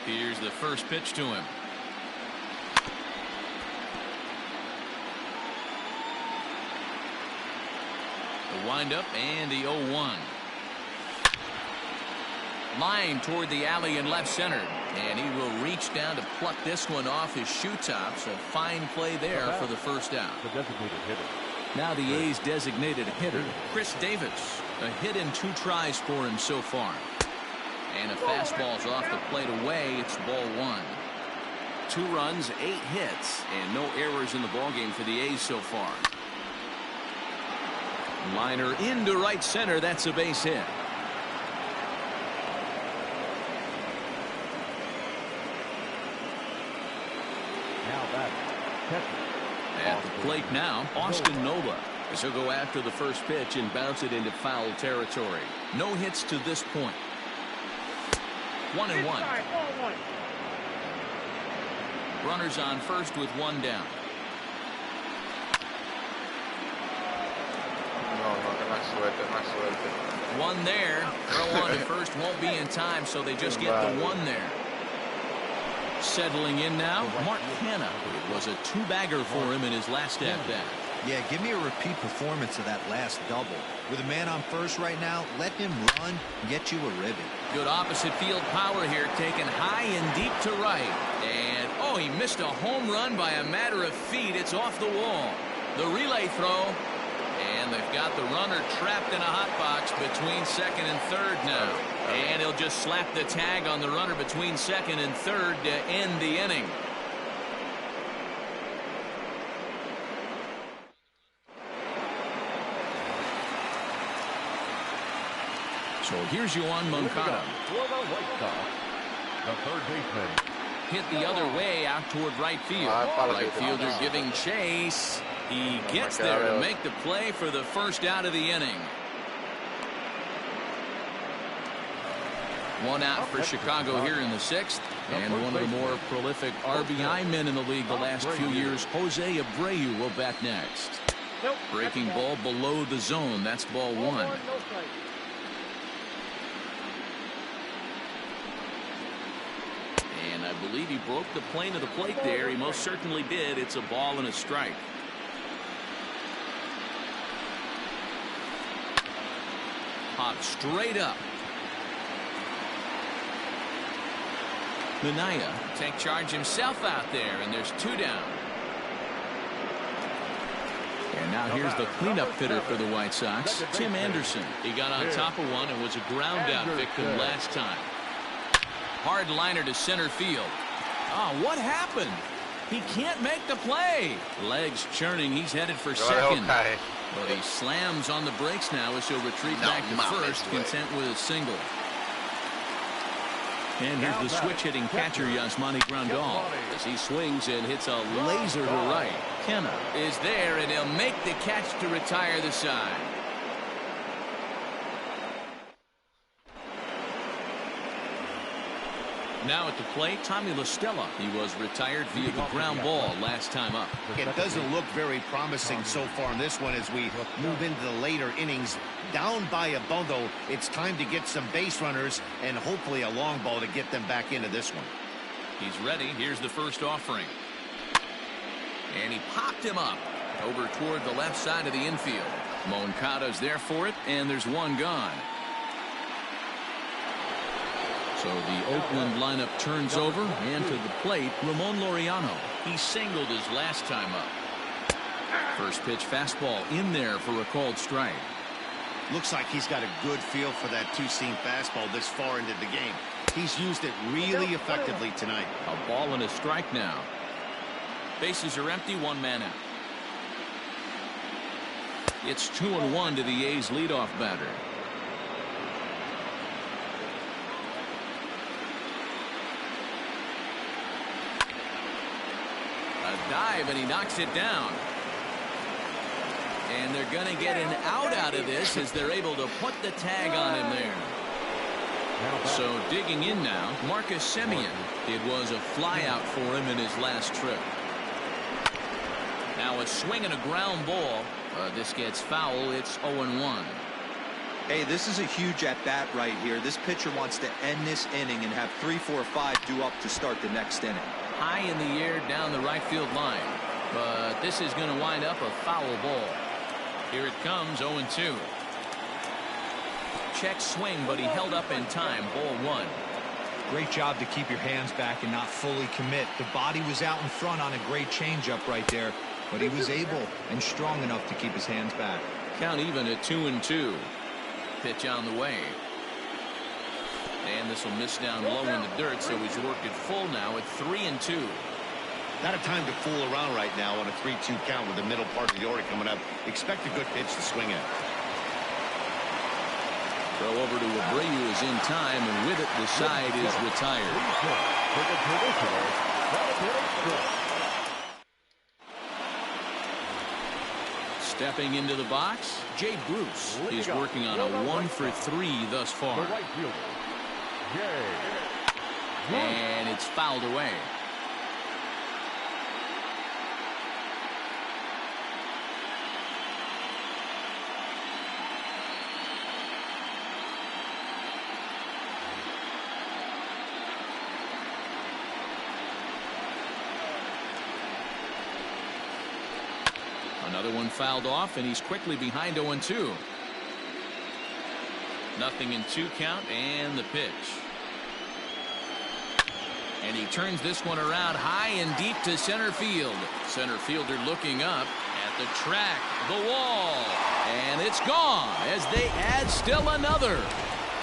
Here's the first pitch to him. The windup and the 0-1. Line toward the alley in left center, and he will reach down to pluck this one off his shoe tops. A fine play there for the first out. Now the A's designated hitter, Chris Davis. A hit in 2 tries for him so far. And a fastball's off the plate away. It's ball 1. 2 runs, 8 hits, and no errors in the ballgame for the A's so far. Liner into right center. That's a base hit. At the plate now, Austin Nola, as he'll go after the first pitch and bounce it into foul territory. No hits to this point. 1-1. Runners on first with 1 down. One there. Throw on to first won't be in time, so they just get the 1 there. Settling in now, Mark Hanna. It was a 2-bagger for him in his last at-bat. Yeah, give me a repeat performance of that last double. With a man on first right now, let him run and get you a ribbon. Good opposite field power here, taken high and deep to right. And, oh, he missed a home run by a matter of feet. It's off the wall. The relay throw. And they've got the runner trapped in a hot box between second and third now. And he'll just slap the tag on the runner between second and third to end the inning. So here's Yoan Moncada. The third baseman. Hit the other way out toward right field. Right fielder giving chase. He gets there to make the play for the first out of the inning. One out for Chicago here in the 6th. And one of the more prolific RBI men in the league the last few years, Jose Abreu, will bat next. Breaking ball below the zone. That's ball 1. And I believe he broke the plane of the plate there. He most certainly did. It's a ball and a strike. Pop straight up. Minaya take charge himself out there, and there's 2 down. And now here's the cleanup hitter for the White Sox, Tim Anderson. He got on top of one and was a ground out victim last time. Hard liner to center field. Oh, what happened? He can't make the play. Legs churning. He's headed for second. But he slams on the brakes now as he'll retreat back to first, content with a single. And here's the switch-hitting catcher, Yasmani Grandal, as he swings and hits a laser to right. Kenna is there, and he'll make the catch to retire the side. Now at the plate, Tommy La Stella. He was retired via the ground ball last time up. It doesn't look very promising so far in this one as we move into the later innings. Down by a bundle, it's time to get some base runners and hopefully a long ball to get them back into this one. He's ready. Here's the first offering. And he popped him up over toward the left side of the infield. Moncada's there for it, and there's 1 gone. So the Oakland lineup turns over, and to the plate, Ramon Laureano. He singled his last time up. First pitch fastball in there for a called strike. Looks like he's got a good feel for that 2-seam fastball this far into the game. He's used it really effectively tonight. A ball and a strike now. Bases are empty, 1 man out. It's 2-1 to the A's leadoff batter. A dive, and he knocks it down. And they're going to get an out of this as they're able to put the tag on him there. So digging in now, Marcus Semien. It was a flyout for him in his last trip. Now a swing and a ground ball. This gets foul. It's 0-1. Hey, this is a huge at-bat right here. This pitcher wants to end this inning and have 3, 4, 5 due up to start the next inning. High in the air down the right field line. But this is going to wind up a foul ball. Here it comes, 0-2. Check swing, but he held up in time. Ball 1. Great job to keep your hands back and not fully commit. The body was out in front on a great changeup right there, but he was able and strong enough to keep his hands back. Count even at 2-2. Pitch on the way. And this will miss down low in the dirt, so he's worked it full now at 3-2. Not a time to fool around right now on a 3-2 count with the middle part of the order coming up. Expect a good pitch to swing at. Throw over to Abreu is in time, and with it, the side is retired. Stepping into the box, Jay Bruce. He's working on a 1-for-3 thus far. And it's fouled away. Another one fouled off, and he's quickly behind 0-2. Nothing in 2 count, and the pitch. And he turns this one around high and deep to center field. Center fielder looking up at the track, the wall, and it's gone as they add still another.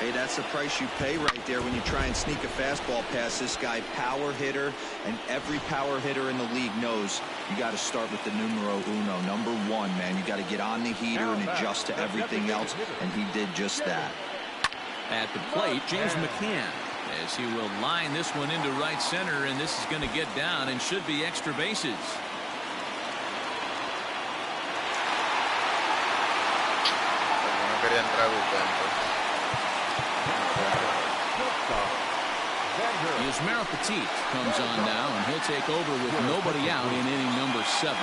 Hey, that's the price you pay right there when you try and sneak a fastball past this guy. Power hitter, and every power hitter in the league knows you got to start with the numero uno, number 1, man. You got to get on the heater and adjust to everything else, and he did just that. At the plate, James McCann, as he will line this one into right center, and this is going to get down and should be extra bases. Yusmeiro Petit comes on now, and he'll take over with nobody out in inning number 7.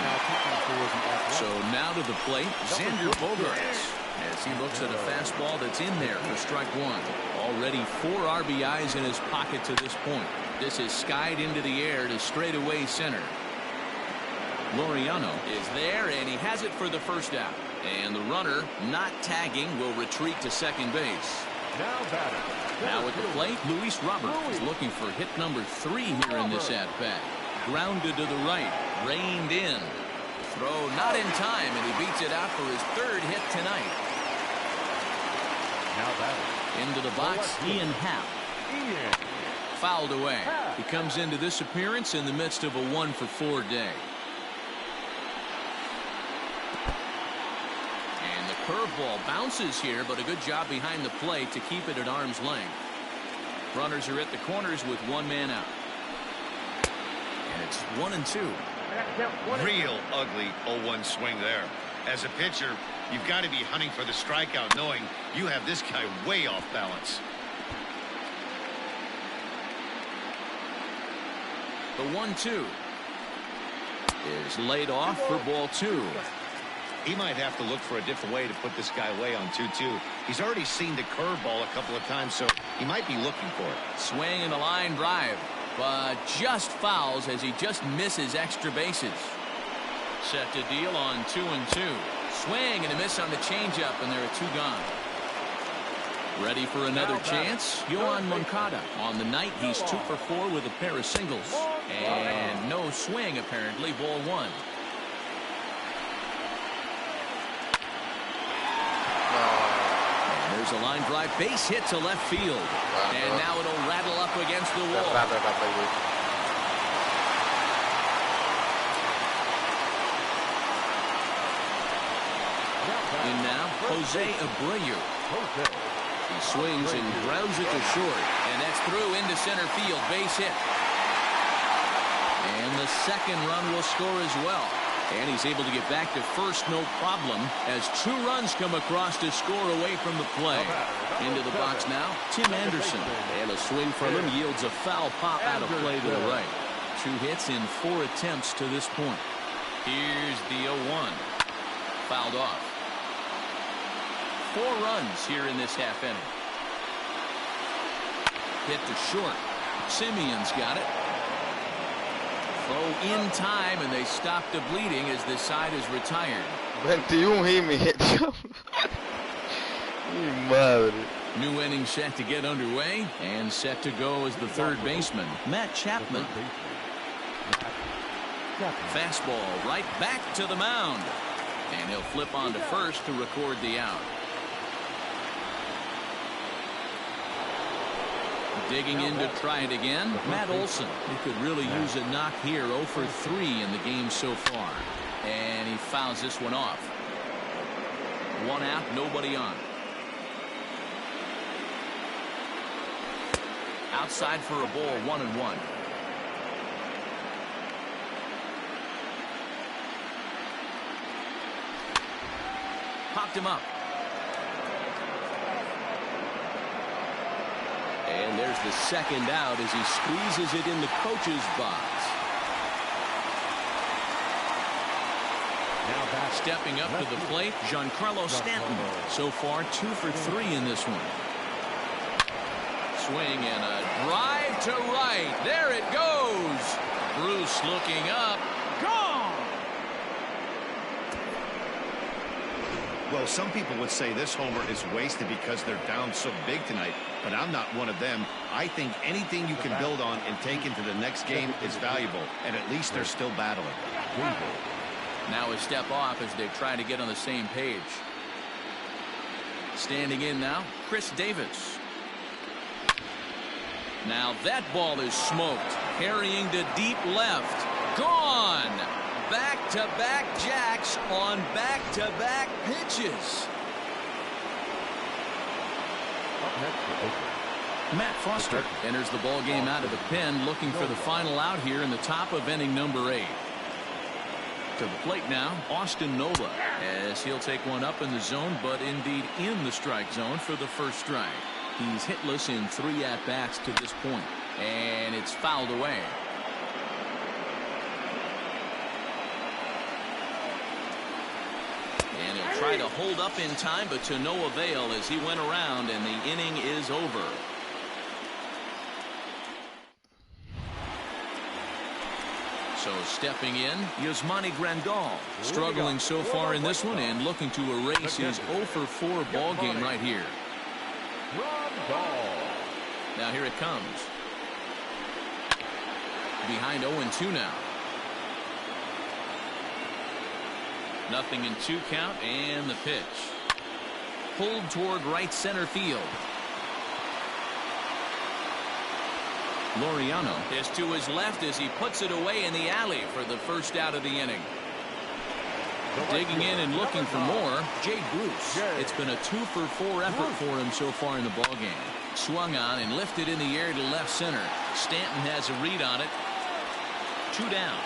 So now to the plate, Xander Bogaerts, as he looks at a fastball that's in there for strike 1. Already 4 RBIs in his pocket to this point. This is skied into the air to straightaway center. Laureano is there, and he has it for the first out. And the runner, not tagging, will retreat to second base. Now at the plate, Luis Robert is looking for hit number 3 here in this at-bat. Grounded to the right, reined in. Throw not in time, and he beats it out for his 3rd hit tonight. Into the box, Ian Happ. Fouled away. He comes into this appearance in the midst of a 1-for-4 day. And the curveball bounces here, but a good job behind the plate to keep it at arm's length. Runners are at the corners with 1 man out. And it's 1-2. Real ugly 0-1 swing there. As a pitcher, you've got to be hunting for the strikeout, knowing you have this guy way off balance. The 1-2 is laid off for ball 2. He might have to look for a different way to put this guy away on 2-2. He's already seen the curveball a couple of times, so he might be looking for it. Swing and a line drive, but just fouls as he just misses extra bases. Set to deal on 2-2. Swing and a miss on the changeup, and there are 2 gone. Ready for another chance? Yoan Moncada. On the night, he's 2-for-4 with a pair of singles. And no swing, apparently. Ball 1. And there's a line drive base hit to left field. And now it'll rattle up against the wall. And now, Jose Abreu. He swings and grounds it to short, and that's through into center field. Base hit. And the second run will score as well. And he's able to get back to first, no problem, as 2 runs come across to score away from the play. Into the box now, Tim Anderson. And a swing from him yields a foul pop out of play to the right. 2 hits in 4 attempts to this point. Here's the 0-1. Fouled off. 4 runs here in this half inning. Hit to short. Simeon's got it. Throw in time, and they stop the bleeding as this side is retired. 21 hit me hit. Madre. New inning set to get underway, and set to go as the 3rd baseman, Matt Chapman. Fastball right back to the mound, and he'll flip on to first to record the out. Digging in to try it again, Matt Olson. He could really use a knock here. 0-for-3 in the game so far. And he fouls this one off. 1 out, nobody on. Outside for a ball, 1-1. Popped him up. And there's the second out as he squeezes it in the coach's box. Now stepping up to the plate, Giancarlo Stanton. So far 2-for-3 in this one. Swing and a drive to right. There it goes. Bruce looking up. Gone. Well, some people would say this homer is wasted because they're down so big tonight, but I'm not one of them. I think anything you can build on and take into the next game is valuable, and at least they're still battling. Now a step off as they try to get on the same page. Standing in now, Chris Davis. Now that ball is smoked, carrying to deep left. Gone. Back-to-back jacks on back-to-back pitches. Matt Foster enters the ball game out of the pen, looking for the final out here in the top of inning number 8. To the plate now, Austin Nola, as he'll take one up in the zone, but indeed in the strike zone for the first strike. He's hitless in 3 at-bats to this point. And it's fouled away. And he'll try to hold up in time, but to no avail as he went around, and the inning is over. So stepping in, Yasmani Grandal, struggling so far in this one and looking to erase his 0-for-4 ball game right here. Now here it comes. Behind 0-2 now. 0-2 count, and the pitch. Pulled toward right center field. Laureano is to his left as he puts it away in the alley for the first out of the inning. Digging in and looking for more, Jay Bruce. It's been a 2-for-4 effort for him so far in the ballgame. Swung on and lifted in the air to left center. Stanton has a read on it. 2 down.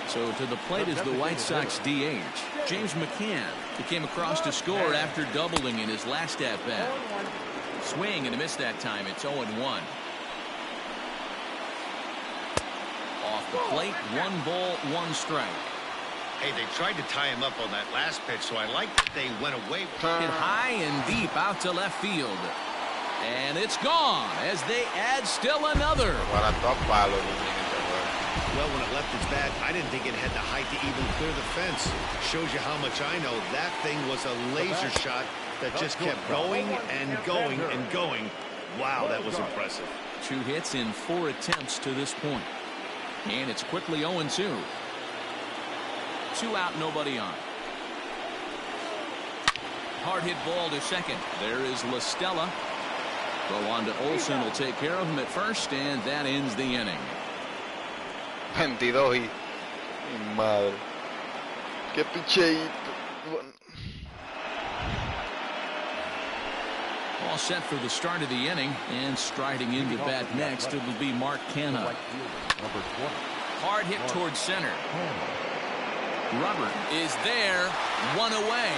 So to the plate is the White Sox DH, James McCann, who came across to score after doubling in his last at-bat. Swing and a miss that time. It's 0-1. Off the plate, 1 ball, 1 strike. Hey, they tried to tie him up on that last pitch, so I like that they went away. Hit high and deep out to left field. And it's gone as they add still another. Well, when it left its bat, I didn't think it had the height to even clear the fence. Shows you how much I know. That thing was a laser shot that just kept going and going and going. Wow, that was impressive. 2 hits in 4 attempts to this point. And it's quickly 0-2. 2 out, nobody on. Hard hit ball to second. There is La Stella. Throw on to Olsen will take care of him at first, and that ends the inning. 22 y madre. Qué picheito. All set for the start of the inning, and striding into bat next, it will be Mark Canha. Hard hit towards center. Robert is there, 1 away.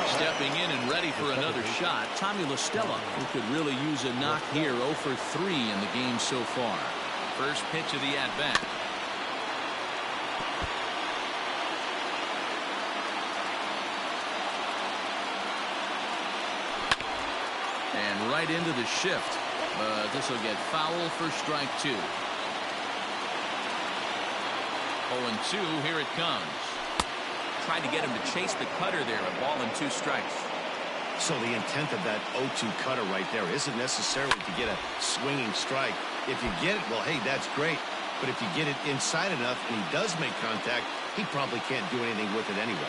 Stepping in and ready for another shot, Tommy La Stella, who could really use a knock here. 0-for-3 in the game so far. First pitch of the at-bat. And right into the shift. But this will get foul for strike 2. 0-2, here it comes. Tried to get him to chase the cutter there, a ball and 2 strikes. So the intent of that 0-2 cutter right there isn't necessarily to get a swinging strike. If you get it, well, hey, that's great. But if you get it inside enough and he does make contact, he probably can't do anything with it anyway.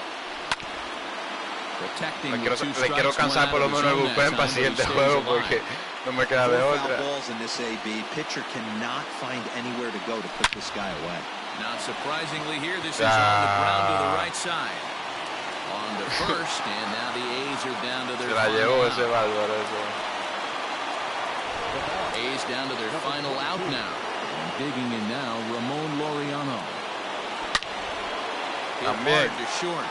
Protecting le quiero cansar por lo menos el bullpen para el siguiente juego porque no me queda de otra. Balls in this AB. Pitcher cannot find anywhere to go to put this guy away. Not surprisingly here, this is on the ground to the right side. On the first, and now the A's are down to their final out. A's down to their final out now. And digging in now, Ramon Laureano. Hit hard to short.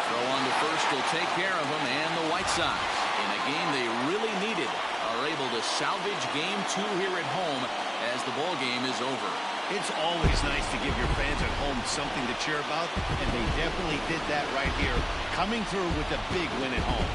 Throw on to first will take care of him, and the White Sox, in a game they really needed, are able to salvage game 2 here at home as the ball game is over. It's always nice to give your fans at home something to cheer about, and they definitely did that right here, coming through with a big win at home.